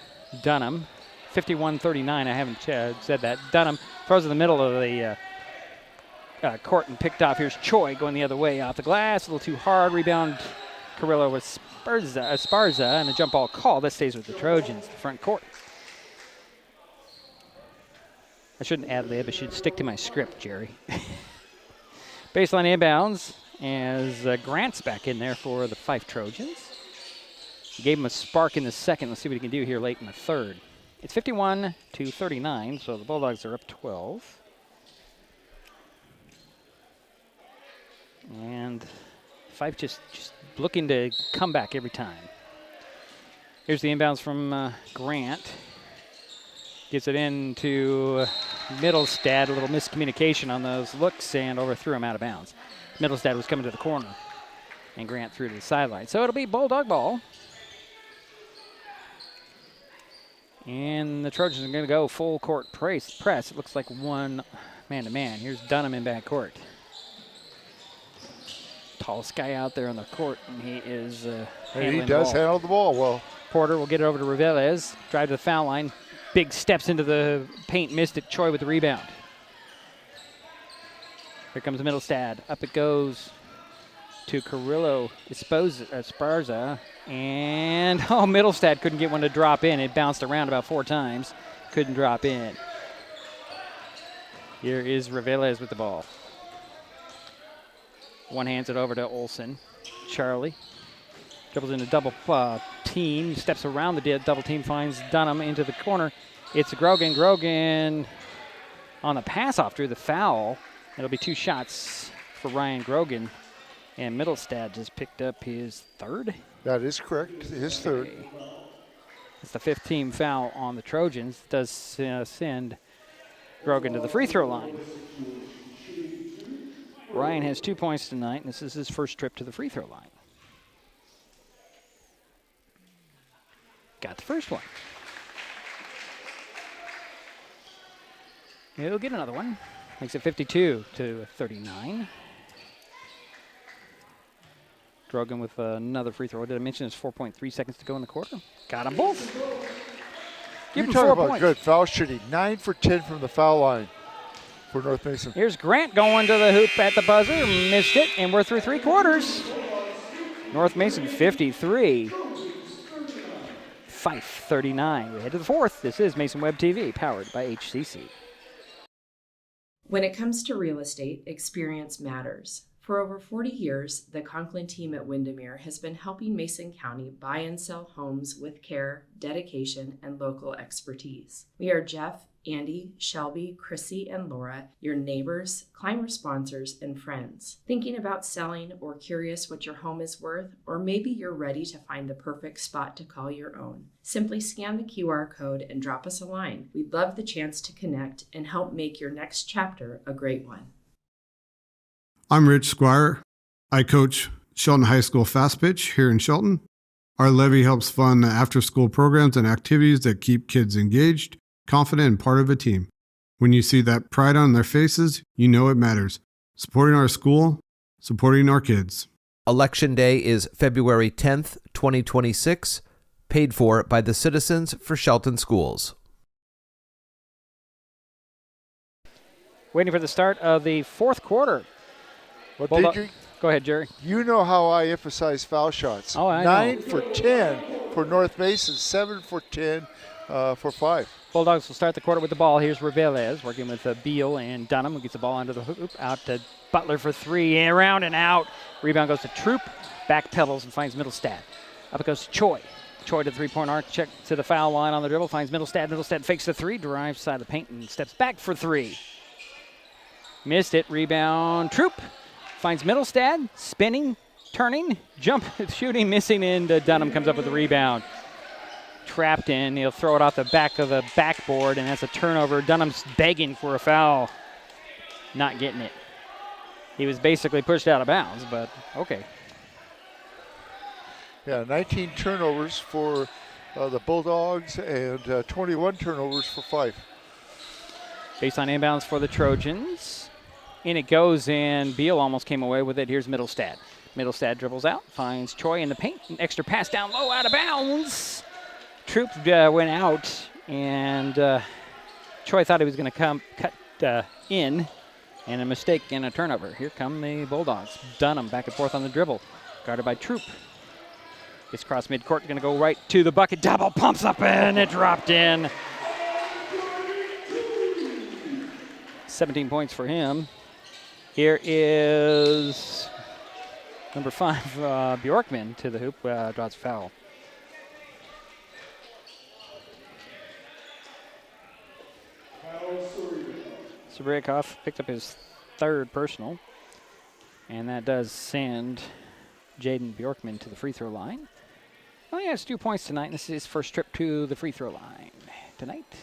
Dunham. 51-39. I haven't said that. Dunham throws in the middle of the court and picked off. Here's Choi going the other way off the glass. A little too hard. Rebound. Carrillo with Esparza, and a jump ball call. That stays with the Trojans, the front court. I shouldn't ad-lib. I should stick to my script, Jerry. Baseline inbounds as Grant's back in there for the Fife Trojans. Gave him a spark in the second. Let's see what he can do here late in the third. It's 51-39, so the Bulldogs are up 12. And Fife just looking to come back every time. Here's the inbounds from Grant. Gets it into Middlestad. A little miscommunication on those looks and overthrew him out of bounds. Middlestad was coming to the corner, and Grant threw to the sideline. So it'll be Bulldog ball. And the Trojans are going to go full court press. It looks like one man-to-man. Here's Dunham in backcourt. Tallest guy out there on the court, and he is handling he does handle the ball well. Porter will get it over to Reveles. Drive to the foul line. Big steps into the paint. Missed it. Choi with the rebound. Here comes Middlestad. Up it goes to Carrillo Esparza. And, Middlestad couldn't get one to drop in. It bounced around about 4 times. Couldn't drop in. Here is Reveles with the ball. One hands it over to Olsen. Charlie dribbles in a double team. Steps around the double team. Finds Dunham into the corner. It's Grogan. Grogan on the pass off drew the foul. It'll be 2 shots for Ryan Grogan. And Middlestad just picked up his third. That is correct. His third. Okay. It's the 5th team foul on the Trojans. Does send Grogan to the free throw line. Ryan has 2 points tonight, and this is his first trip to the free throw line. Got the first one. He'll get another one. Makes it 52-39. Grogan with another free throw. Did I mention it's 4.3 seconds to go in the quarter? Got them both. Give him 4 talk about points. good foul shooting. 9 for 10 from the foul line for North Mason. Here's Grant going to the hoop at the buzzer. Missed it, and we're through 3 quarters. North Mason 53. Fife 39. We head to the 4th. This is Mason Web TV, powered by HCC. When it comes to real estate, experience matters. For over 40 years, the Conklin team at Windermere has been helping Mason County buy and sell homes with care, dedication, and local expertise. We are Jeff, Andy, Shelby, Chrissy, and Laura, your neighbors, climber sponsors, and friends. Thinking about selling or curious what your home is worth, or maybe you're ready to find the perfect spot to call your own. Simply scan the QR code and drop us a line. We'd love the chance to connect and help make your next chapter a great one. I'm Rich Squire. I coach Shelton High School Fast Pitch here in Shelton. Our levy helps fund after-school programs and activities that keep kids engaged, confident, and part of a team. When you see that pride on their faces, you know it matters. Supporting our school, supporting our kids. Election Day is February 10th, 2026, paid for by the Citizens for Shelton Schools. Waiting for the start of the fourth quarter. Well, go ahead, Jerry. You know how I emphasize foul shots. Oh, I 9 know. for 10 for North Mason, 7 for 10 for Fife. Bulldogs will start the quarter with the ball. Here's Revelez working with Beal and Dunham, who gets the ball under the hoop. Out to Butler for three, and around and out. Rebound goes to Troop. Back pedals and finds Middlestad. Up it goes to Choi. Choi to the three-point arc, check to the foul line on the dribble, finds Middlestad. Middlestad fakes the three, drives side of the paint, and steps back for three. Missed it. Rebound. Troop finds Middlestad, spinning, turning, jump, shooting, missing, and Dunham comes up with the rebound. Trapped in. He'll throw it off the back of the backboard, and that's a turnover. Dunham's begging for a foul. Not getting it. He was basically pushed out of bounds, but okay. Yeah, 19 turnovers for the Bulldogs and 21 turnovers for Fife. Baseline inbounds for the Trojans. In it goes, and Beal almost came away with it. Here's Middlestad. Middlestad dribbles out, finds Choi in the paint. An extra pass down low, out of bounds. Troop went out, and Choi thought he was going to cut in, and a mistake and a turnover. Here come the Bulldogs. Dunham back and forth on the dribble, guarded by Troop. Gets across midcourt, going to go right to the bucket. Double pumps up, and it dropped in. 17 points for him. Here is number 5, Bjorkman to the hoop, draws foul. Sabrikov picked up his third personal, and that does send Jaden Bjorkman to the free throw line. Only has 2 points tonight, and this is his first trip to the free throw line tonight.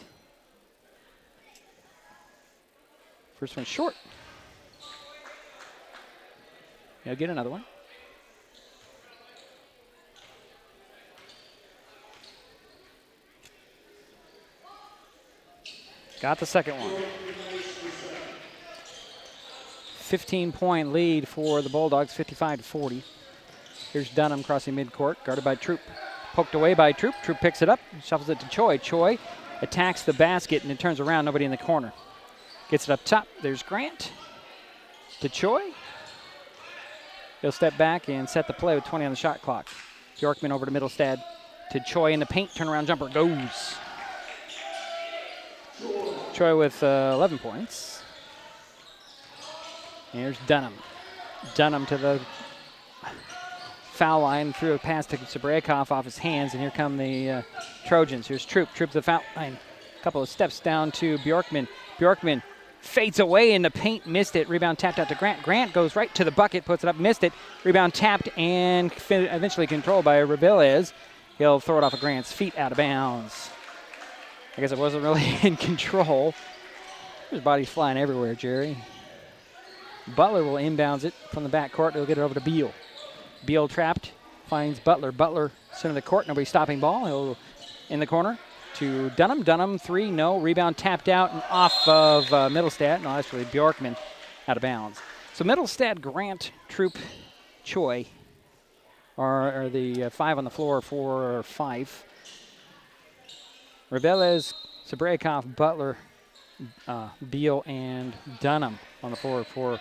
First one short. He'll get another one. Got the second one. 15-point lead for the Bulldogs, 55-40. Here's Dunham crossing midcourt, guarded by Troop. Poked away by Troop. Troop picks it up, shuffles it to Choi. Choi attacks the basket, and it turns around, nobody in the corner. Gets it up top. There's Grant to Choi. He'll step back and set the play with 20 on the shot clock. Bjorkman over to Middlestad to Choi in the paint. Turnaround jumper goes. Choi with 11 points. And here's Dunham. Dunham to the foul line, threw a pass to Sabrikov off his hands, and here come the Trojans. Here's Troop. Troop to the foul line. A couple of steps down to Bjorkman. Bjorkman fades away in the paint, missed it. Rebound tapped out to Grant. Grant goes right to the bucket, puts it up, missed it. Rebound tapped and eventually controlled by Revelez. He'll throw it off of Grant's feet, out of bounds. I guess it wasn't really in control. His body's flying everywhere, Jerry. Butler will inbounds it from the backcourt. He'll get it over to Beal. Beal trapped, finds Butler. Butler, center of the court, nobody stopping ball. He'll in the corner to Dunham. Dunham, three, no. Rebound tapped out and off of Middlestad. No, actually Bjorkman out of bounds. So Middlestad, Grant, Troop, Choi are the 5 on the floor for Fife. Revelez, Sabrikov, Butler, Beal, and Dunham on the floor for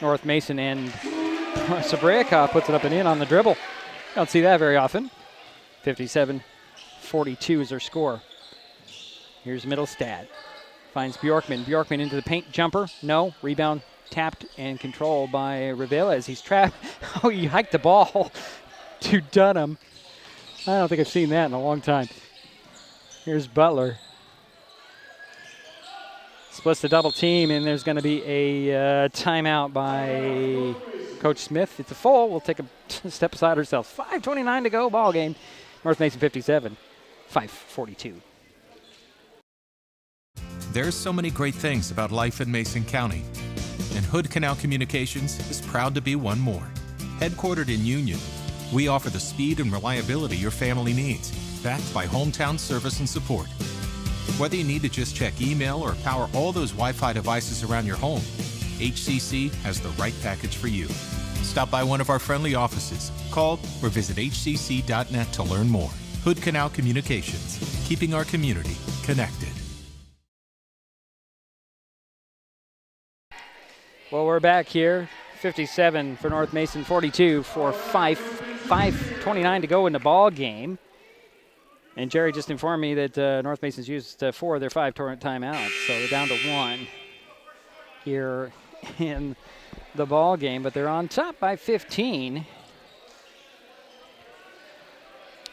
North Mason. And Sabrikov puts it up and in on the dribble. Don't see that very often. 57-42 is their score. Here's Middlestad. Finds Bjorkman. Bjorkman into the paint. Jumper. No. Rebound tapped and controlled by Rivera as he's trapped. Oh, he hiked the ball to Dunham. I don't think I've seen that in a long time. Here's Butler. Splits the double team, and there's going to be a timeout by Coach Smith. It's a full. We'll take a step aside ourselves. 5:29 to go, ball game. North Mason 57, Fife 42. There's so many great things about life in Mason County, and Hood Canal Communications is proud to be one more. Headquartered in Union, we offer the speed and reliability your family needs, backed by hometown service and support. Whether you need to just check email or power all those Wi-Fi devices around your home, HCC has the right package for you. Stop by one of our friendly offices, call or visit hcc.net to learn more. Hood Canal Communications, keeping our community connected. Well, we're back here. 57 for North Mason, 42 for Fife. 5:29 to go in the ball game. And Jerry just informed me that North Mason's used 4 of their 5 timeouts, so they're down to 1 here in the ball game. But they're on top by 15.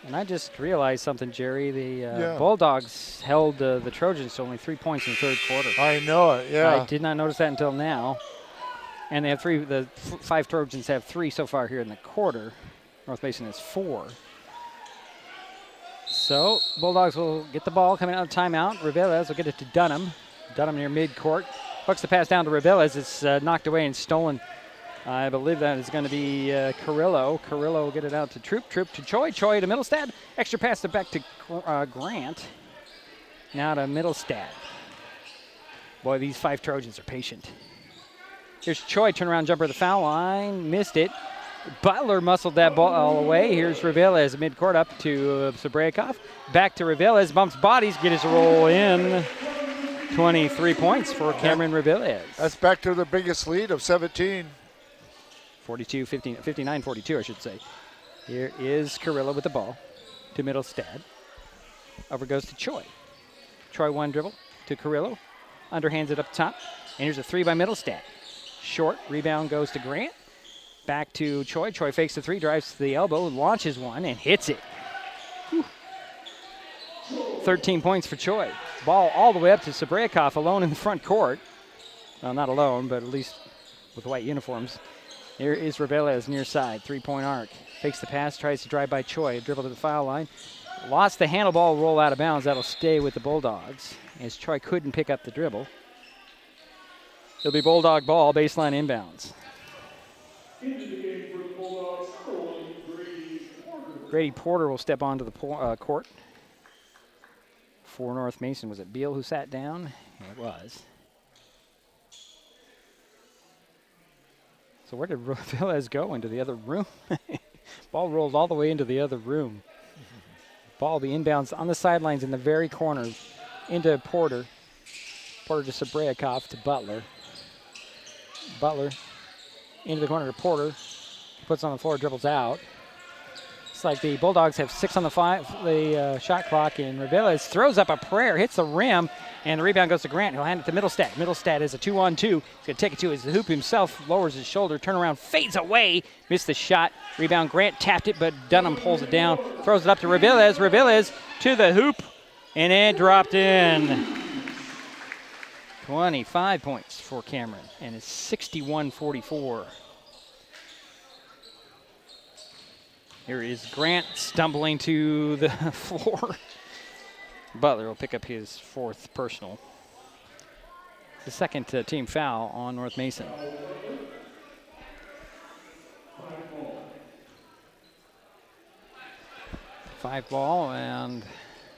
And I just realized something, Jerry. The Bulldogs held the Trojans to only 3 points in the third quarter. I know it, yeah. I did not notice that until now. And they have 3. The 5 Trojans have 3 so far here in the quarter. North Mason has 4. So Bulldogs will get the ball coming out of timeout. Reveles will get it to Dunham. Dunham near midcourt. Hooks the pass down to Reveles. It's knocked away and stolen. I believe that is going to be Carrillo. Carrillo will get it out to Troop. Troop to Choi. Choi to Middlestad. Extra pass to back to Grant. Now to Middlestad. Boy, these 5 Trojans are patient. Here's Choi, turnaround jumper at the foul line. Missed it. Butler muscled that ball all away. Here's Reveles midcourt up to Sabrakov. Back to Reveles, bumps bodies, get his roll in. 23 points for Cameron Reveles. That's back to the biggest lead of 17. 59-42, I should say. Here is Carrillo with the ball to Middlestad. Over goes to Choi. Choi one dribble to Carrillo. Underhands it up top. And here's a 3 by Middlestad. Short, rebound goes to Grant. Back to Choi. Choi fakes the 3, drives to the elbow, launches one, and hits it. Whew. 13 points for Choi. Ball all the way up to Sabrakov, alone in the front court. Well, not alone, but at least with white uniforms. Here is Reveles near side, 3-point arc. Fakes the pass, tries to drive by Choi. Dribble to the foul line. Lost the handle, ball roll out of bounds. That'll stay with the Bulldogs, as Choi couldn't pick up the dribble. It'll be Bulldog ball, baseline inbounds. Grady Porter will step onto the court for North Mason. Was it Beal who sat down? It was. So where did Reveles go? Into the other room? Ball rolled all the way into the other room. Ball will be inbounds on the sidelines in the very corner into Porter. Porter to Sabrakov to Butler. Butler into the corner to Porter. Puts on the floor, dribbles out. It's like the Bulldogs have 6 on the shot clock, and Reveles throws up a prayer, hits the rim, and the rebound goes to Grant. He'll hand it to Middlestad. Middlestad is a 2-on-2. He's going to take it to his hoop himself, lowers his shoulder, turnaround, fades away, missed the shot. Rebound, Grant tapped it, but Dunham pulls it down, throws it up to Reveles. Reveles to the hoop, and it dropped in. 25 points for Cameron, and it's 61-44. Here is Grant stumbling to the floor. Butler will pick up his 4th personal. The 2nd team foul on North Mason. 5 ball, and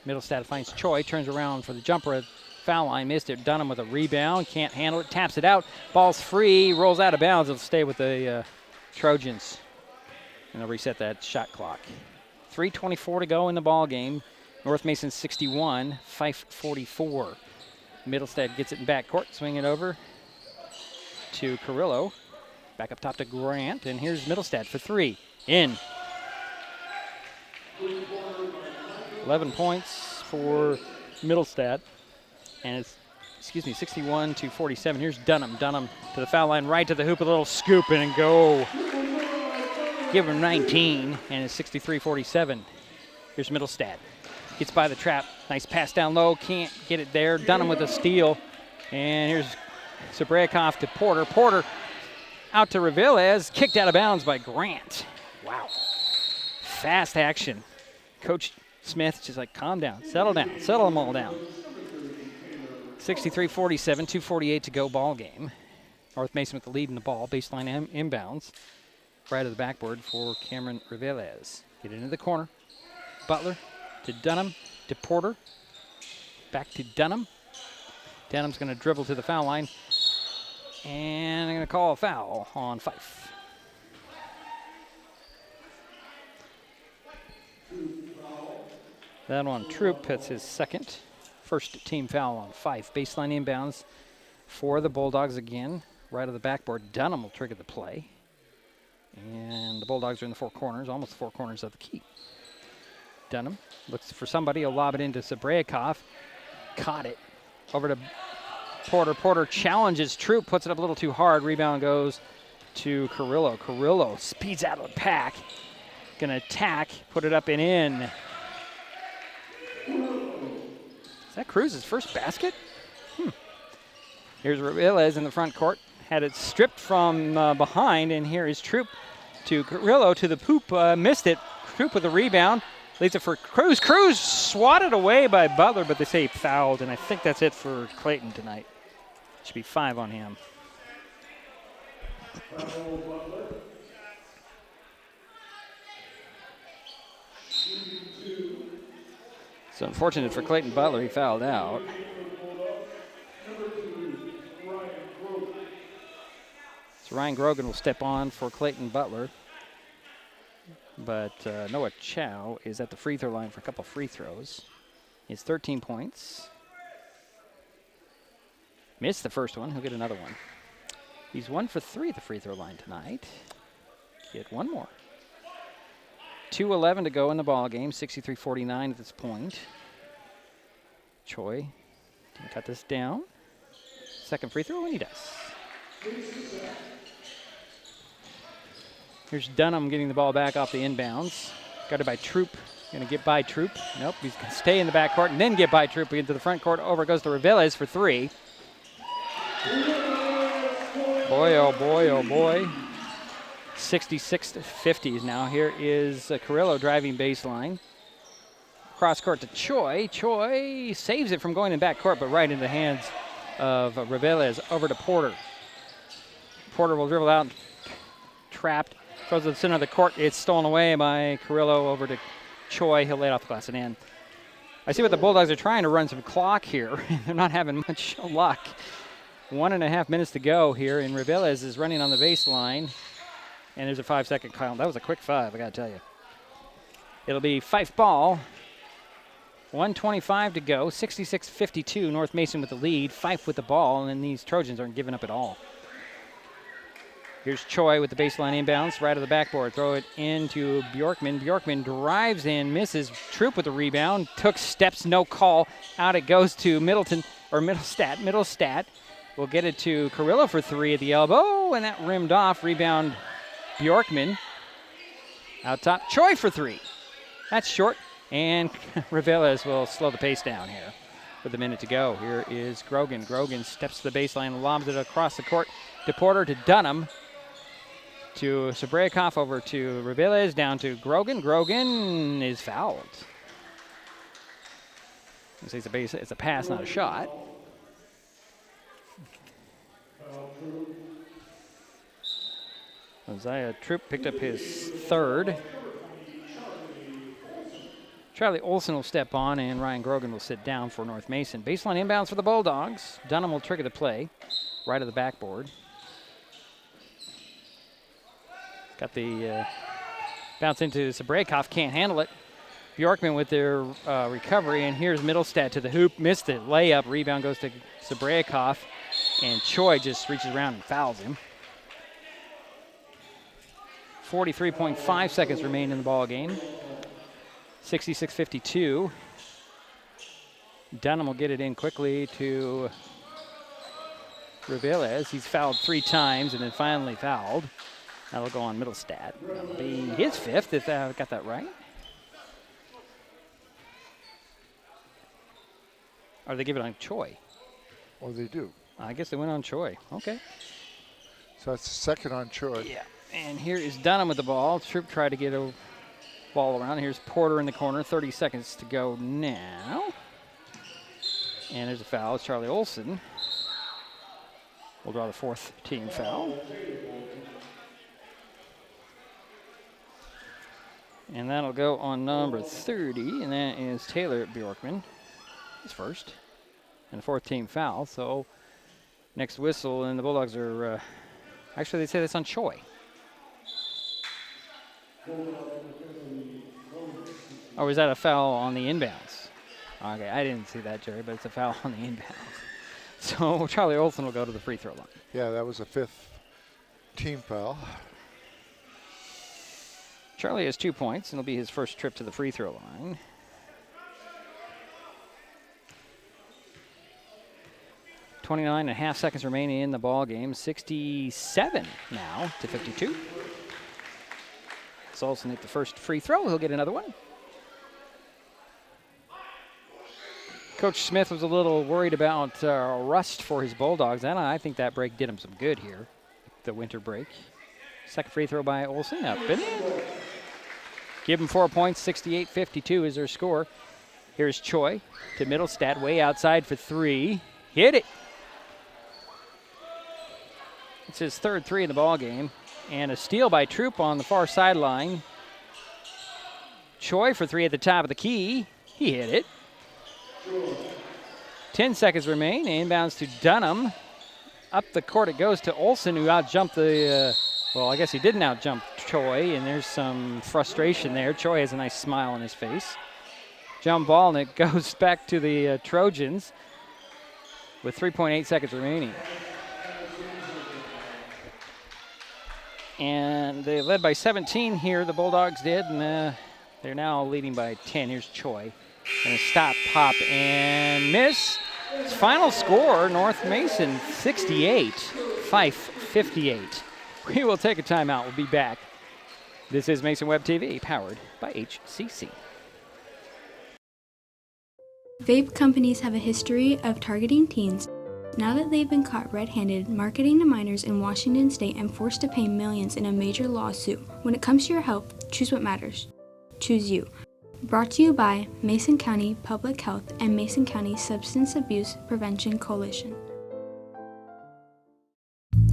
Middlestad finds Choi, turns around for the jumper at foul line, missed it. Dunham with a rebound, can't handle it, taps it out. Ball's free, rolls out of bounds. It'll stay with the Trojans. And they'll reset that shot clock. 3:24 to go in the ball game. North Mason 61, Fife 44. Middlestad gets it in backcourt, swing it over to Carrillo. Back up top to Grant, and here's Middlestad for 3. In. 11 points for Middlestad, and it's 61-47. Here's Dunham. Dunham to the foul line, right to the hoop, a little scoop and go. Give him 19, and it's 63-47. Here's Middlestad. Gets by the trap. Nice pass down low. Can't get it there. Dunham with a steal. And here's Sabraikov to Porter. Porter out to Reveles. Kicked out of bounds by Grant. Wow. Fast action. Coach Smith just like, calm down. Settle down. Settle them all down. 63-47. 2:48 to go ball game. North Mason with the lead in the ball. Baseline inbounds. Right of the backboard for Cameron Reveles. Get into the corner. Butler to Dunham to Porter. Back to Dunham. Dunham's going to dribble to the foul line. And they're going to call a foul on Fife. That on Troop. That's his second. First team foul on Fife. Baseline inbounds for the Bulldogs again. Right of the backboard. Dunham will trigger the play. And the Bulldogs are in the four corners, almost the four corners of the key. Dunham looks for somebody. He'll lob it into Sabraikov. Caught it. Over to Porter. Porter challenges Troop, puts it up a little too hard. Rebound goes to Carrillo. Carrillo speeds out of the pack. Gonna attack, put it up and in. Is that Cruz's first basket? Here's Reveles in the front court. Had it stripped from behind, and here is Troop to Carrillo to the poop. Missed it. Troop with a rebound. Leads it for Cruz. Cruz swatted away by Butler, but they say he fouled, and I think that's it for Clayton tonight. Should be 5 on him. So unfortunate for Clayton Butler, he fouled out. So Ryan Grogan will step on for Clayton Butler. But Noah Chow is at the free throw line for a couple free throws. It's 13 points. Missed the first one. He'll get another one. He's 1 for 3 at the free throw line tonight. Get one more. 2:11 to go in the ball game. 63-49 at this point. Choi can cut this down. Second free throw, and he does. Here's Dunham getting the ball back off the inbounds. Got it by Troop. Going to get by Troop. Nope, he's going to stay in the back court and then get by Troop into the front court. Over goes to Reveles for 3. Boy, oh boy, oh boy. 66-50 now. Here is Carrillo driving baseline. Cross court to Choi. Choi saves it from going in back court, but right in the hands of Reveles. Over to Porter. Porter will dribble out. Trapped. Throws to the center of the court. It's stolen away by Carrillo. Over to Choi. He'll lay it off the glass and in. I see what the Bulldogs are trying to run some clock here. They're not having much luck. 1.5 minutes to go here, and Reveles is running on the baseline. And there's a 5-second count. That was a quick 5, I got to tell you. It'll be Fife ball. 1:25 to go. 66-52. North Mason with the lead. Fife with the ball, and these Trojans aren't giving up at all. Here's Choi with the baseline inbounds, right of the backboard. Throw it into Bjorkman. Bjorkman drives in, misses. Troop with the rebound. Took steps, no call. Out it goes to Middleton, or Middlestat. Middlestat will get it to Carrillo for 3 at the elbow, and that rimmed off. Rebound Bjorkman. Out top, Choi for 3. That's short, and Reveles will slow the pace down here with a minute to go. Here is Grogan. Grogan steps to the baseline, lobs it across the court to Porter, to Dunham, to Sabraikov, over to Reveles, down to Grogan. Grogan is fouled. It's a pass, not a shot. Isaiah Troop picked up his 3rd. Charlie Olsen will step on, and Ryan Grogan will sit down for North Mason. Baseline inbounds for the Bulldogs. Dunham will trigger the play, right of the backboard. Got the bounce into Sabraikov, can't handle it. Bjorkman with their recovery, and here's Middlestad to the hoop. Missed it, layup, rebound goes to Sabraikov, and Choi just reaches around and fouls him. 43.5 seconds remain in the ball game. 66-52. Dunham will get it in quickly to Reveles. He's fouled 3 times and then finally fouled. That'll go on Middlestad. That'll be his 5th, if I got that right. Or they give it on Choi? Oh, they do. I guess they went on Choi. Okay. So that's the 2nd on Choi. Yeah. And here is Dunham with the ball. Troop tried to get a ball around. Here's Porter in the corner. 30 seconds to go now. And there's a foul. It's Charlie Olson. We'll draw the 4th team foul. And that'll go on number 30, and that is Taylor Bjorkman. His first. And the 4th team foul. So next whistle, and the Bulldogs are, actually they say that's on Choi. Or was that a foul on the inbounds? Okay, I didn't see that, Jerry, but it's a foul on the inbounds. So Charlie Olson will go to the free throw line. Yeah, that was a 5th team foul. Charlie has 2 points, and it'll be his first trip to the free throw line. .29.5 seconds remaining in the ball game. 67 now to 52. So Olson hit the first free throw. He'll get another one. Coach Smith was a little worried about rust for his Bulldogs, and I think that break did him some good here, the winter break. Second free throw by Olson, up and in. Give him 4 points, 68-52 is their score. Here's Choi to Middlestad, way outside for 3. Hit it. It's his 3rd 3 in the ball game, and a steal by Troop on the far sideline. Choi for 3 at the top of the key. He hit it. 10 seconds remain. Inbounds to Dunham. Up the court it goes to Olson, who outjumped the, well, I guess he didn't outjump Choi, and there's some frustration there. Choi has a nice smile on his face. Jump ball, and it goes back to the Trojans with 3.8 seconds remaining. And they led by 17 here, the Bulldogs did, and they're now leading by 10. Here's Choi. And a stop, pop, and miss. His final score, North Mason 68, Fife 58. We will take a timeout. We'll be back. This is Mason Web TV, powered by HCC. Vape companies have a history of targeting teens. Now that they've been caught red-handed marketing to minors in Washington state and forced to pay millions in a major lawsuit, when it comes to your health, choose what matters. Choose you. Brought to you by Mason County Public Health and Mason County Substance Abuse Prevention Coalition.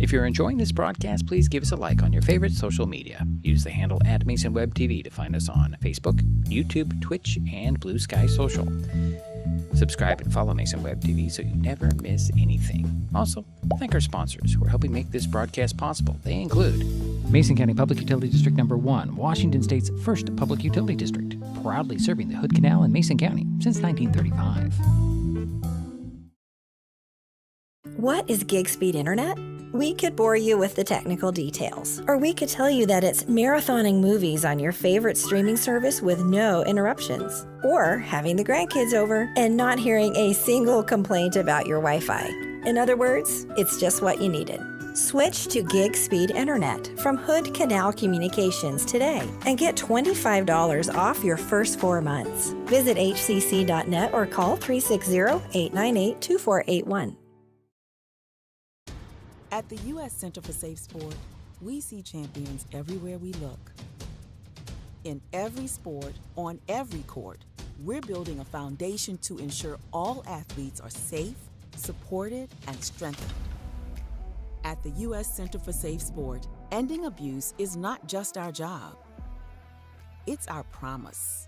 If you're enjoying this broadcast, please give us a like on your favorite social media. Use the handle @MasonWebTV to find us on Facebook, YouTube, Twitch, and Blue Sky Social. Subscribe and follow Mason Web TV so you never miss anything. Also, thank our sponsors who are helping make this broadcast possible. They include Mason County Public Utility District Number 1, Washington State's first public utility district, proudly serving the Hood Canal in Mason County since 1935. What is gig speed internet? We could bore you with the technical details, or we could tell you that it's marathoning movies on your favorite streaming service with no interruptions, or having the grandkids over and not hearing a single complaint about your Wi-Fi. In other words, it's just what you needed. Switch to gig speed internet from Hood Canal Communications today and get $25 off your first 4 months. Visit hcc.net or call 360-898-2481. At the U.S. Center for Safe Sport, we see champions everywhere we look. In every sport, on every court, we're building a foundation to ensure all athletes are safe, supported, and strengthened. At the U.S. Center for Safe Sport, ending abuse is not just our job. It's our promise.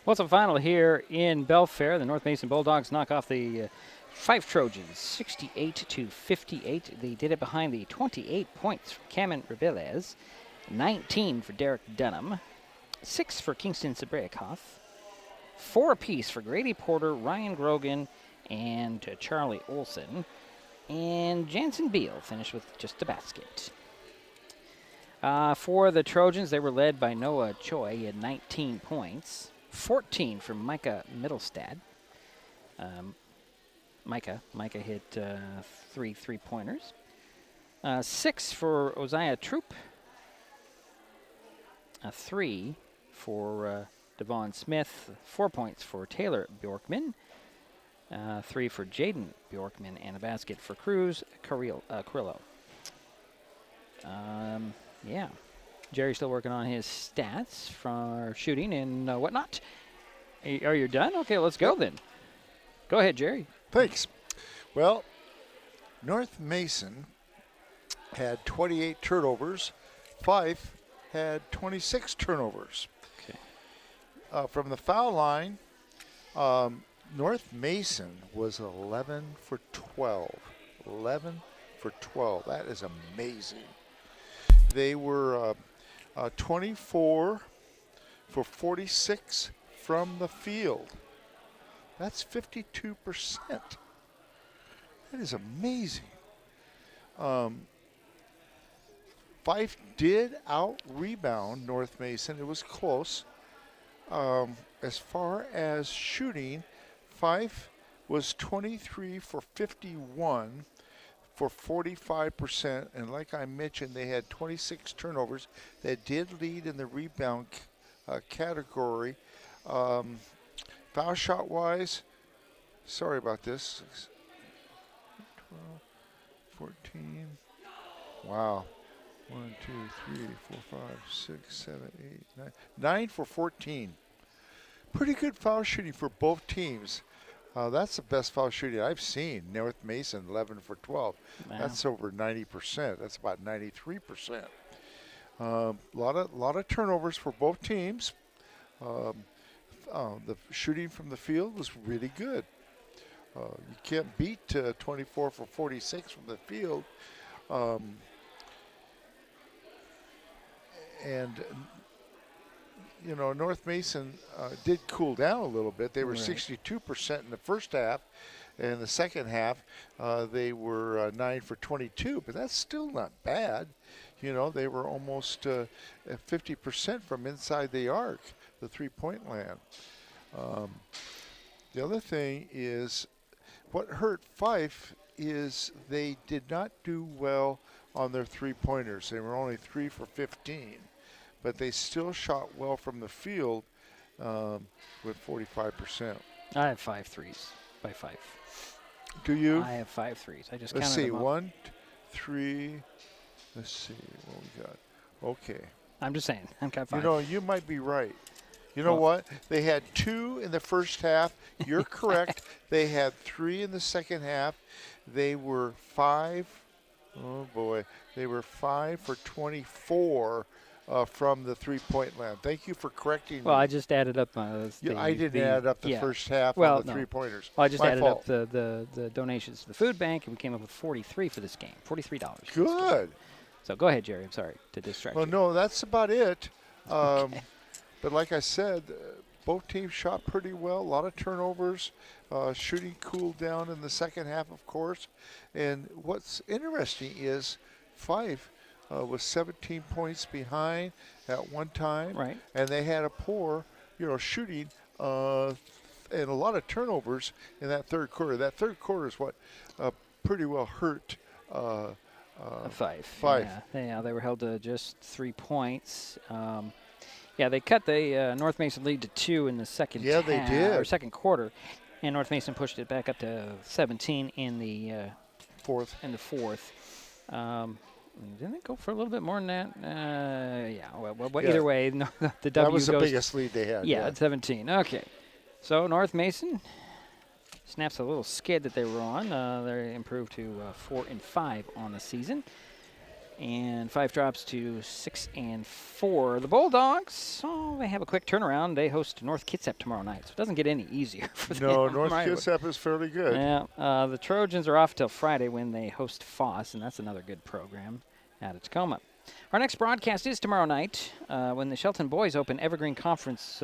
What's the final here in Belfair? The North Mason Bulldogs knock off the Fife Trojans 68-58. They did it behind the 28 points for Cameron Reveles, 19 for Derek Dunham, 6 for Kingston Sabrayakoff, 4 apiece for Grady Porter, Ryan Grogan, and Charlie Olson. And Jansen Beal finished with just a basket. For the Trojans, they were led by Noah Choi. He had 19 points, 14 from Micah Middlestad. Micah hit 3 3-pointers. 6 for Uzziah Troop. 3 for Devon Smith. 4 points for Taylor Bjorkman. 3 for Jaden Bjorkman, and a basket for Cruz Carrillo. Yeah. Jerry's still working on his stats for shooting and whatnot. Are you done? Okay, let's go then. Go ahead, Jerry. Thanks. Well, North Mason had 28 turnovers. Fife had 26 turnovers. Okay. From the foul line, North Mason was 11 for 12. 11 for 12. That is amazing. They were 24 for 46 from the field. That's 52%. That is amazing. Fife did out-rebound North Mason. It was close. As far as shooting, Fife was 23 for 51 for 45%. And like I mentioned, they had 26 turnovers. They did lead in the rebound category. Foul shot-wise, sorry about this, 12, 14, wow. 1, 2, 3, 4, 5, 6, 7, 8, 9. 9 for 14. Pretty good foul shooting for both teams. That's the best foul shooting I've seen. North Mason, 11 for 12. Wow. That's over 90%. That's about 93%. Lot of turnovers for both teams. The shooting from the field was really good. You can't beat 24 for 46 from the field. And, you know, North Mason did cool down a little bit. They were 62% in the first half. In the second half, they were 9 for 22, but that's still not bad. You know, they were almost 50% from inside the arc, the three-point land. The other thing is, what hurt Fife is they did not do well on their three-pointers. They were only 3 for 15, but they still shot well from the field with 45%. I have 5 threes by Fife. Do you? I have 5 threes. I just Let's counted see, them up. 1, 3. Let's see what we got. Okay. I'm just saying. I'm kind of fine. You know, you might be right. You know what? They had 2 in the first half. You're correct. They had 3 in the second half. They were 5. Oh boy, they were 5 for 24 from the three-point land. Thank you for correcting me. Well, I just added up. I didn't add up the first half on the three-pointers. Well, I just added up the donations to the food bank, and we came up with 43 for this game. $43. Good. So go ahead, Jerry. I'm sorry to distract you. Well, no, that's about it. Okay. But like I said, both teams shot pretty well. A lot of turnovers. Shooting cooled down in the second half, of course. And what's interesting is Fife was 17 points behind at one time. Right. And they had a poor, shooting and a lot of turnovers in that third quarter. That third quarter is what pretty well hurt Fife. Fife. Yeah, they were held to just 3 points. Yeah, they cut the North Mason lead to 2 in the second half, they did. Or second quarter. And North Mason pushed it back up to 17 in the fourth. Didn't it go for a little bit more than that? Yeah. Either way, the W that was goes, the biggest lead they had. Yeah, at 17. Okay. So North Mason snaps a little skid that they were on. They improved to 4-5 on the season. And Fife drops to 6-4. The Bulldogs, they have a quick turnaround. They host North Kitsap tomorrow night, so it doesn't get any easier for them. No, North Kitsap is fairly good. Yeah, the Trojans are off till Friday when they host Foss, and that's another good program out of Tacoma. Our next broadcast is tomorrow night when the Shelton boys open Evergreen Conference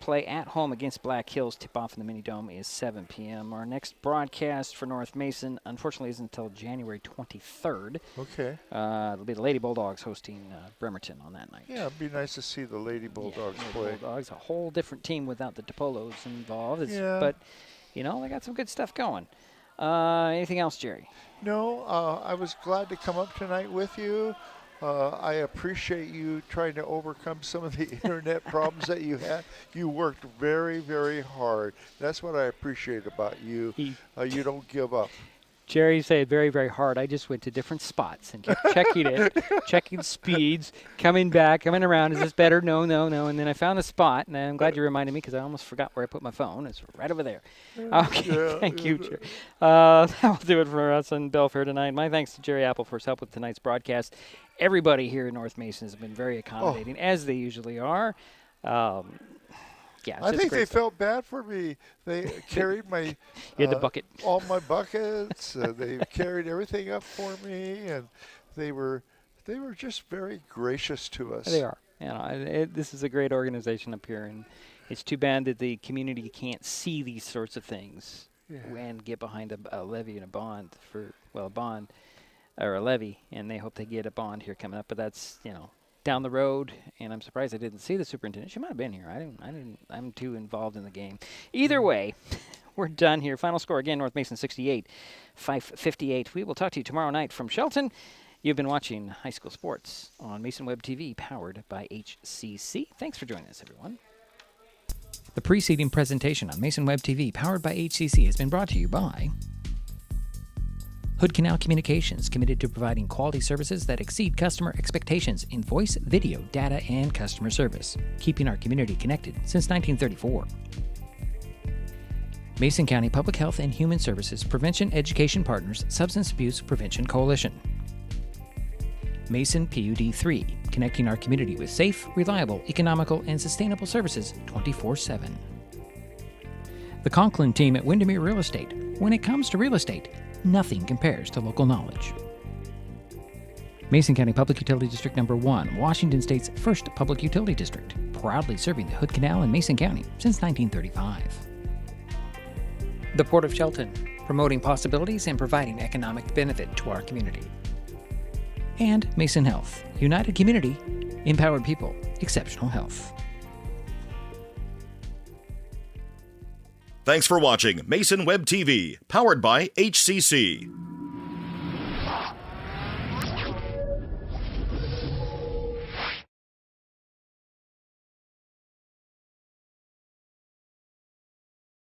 play at home against Black Hills. Tip-off in the Mini-Dome is 7 p.m. Our next broadcast for North Mason, unfortunately, isn't until January 23rd. Okay. It'll be the Lady Bulldogs hosting Bremerton on that night. Yeah, it'd be nice to see the Lady Bulldogs play. Bulldogs, a whole different team without the DePolos involved. Yeah. But, they got some good stuff going. Anything else, Jerry? No, I was glad to come up tonight with you. I appreciate you trying to overcome some of the internet problems that you had. You worked very, very hard. That's what I appreciate about you. You don't give up. Jerry said very, very hard. I just went to different spots and kept checking it, checking speeds, coming back, coming around. Is this better? No. And then I found a spot, and I'm glad you reminded me because I almost forgot where I put my phone. It's right over there. Okay, thank you, Jerry. That will do it for us on Belfair tonight. My thanks to Jerry Apple for his help with tonight's broadcast. Everybody here in North Mason has been very accommodating, as they usually are. Yeah, I think they felt bad for me. They carried my you had the bucket. All my buckets. They carried everything up for me, and they were just very gracious to us. They are. This is a great organization up here, and it's too bad that the community can't see these sorts of things and get behind a levy and a bond or a levy, and they hope they get a bond here coming up. But that's down the road, and I'm surprised I didn't see the superintendent. She might have been here. I'm too involved in the game. Either way, we're done here. Final score again: North Mason 68, Fife 58. We will talk to you tomorrow night from Shelton. You've been watching High School Sports on Mason Web TV, powered by HCC. Thanks for joining us, everyone. The preceding presentation on Mason Web TV, powered by HCC, has been brought to you by Hood Canal Communications, committed to providing quality services that exceed customer expectations in voice, video, data, and customer service, keeping our community connected since 1934. Mason County Public Health and Human Services Prevention Education Partners Substance Abuse Prevention Coalition. Mason PUD 3, connecting our community with safe, reliable, economical, and sustainable services 24/7. The Conklin team at Windermere Real Estate. When it comes to real estate, nothing compares to local knowledge. Mason County Public Utility District Number 1, Washington State's first public utility district, proudly serving the Hood Canal in Mason County since 1935. The Port of Shelton, promoting possibilities and providing economic benefit to our community. And Mason Health, united community, empowered people, exceptional health. Thanks for watching Mason Web TV, powered by HCC.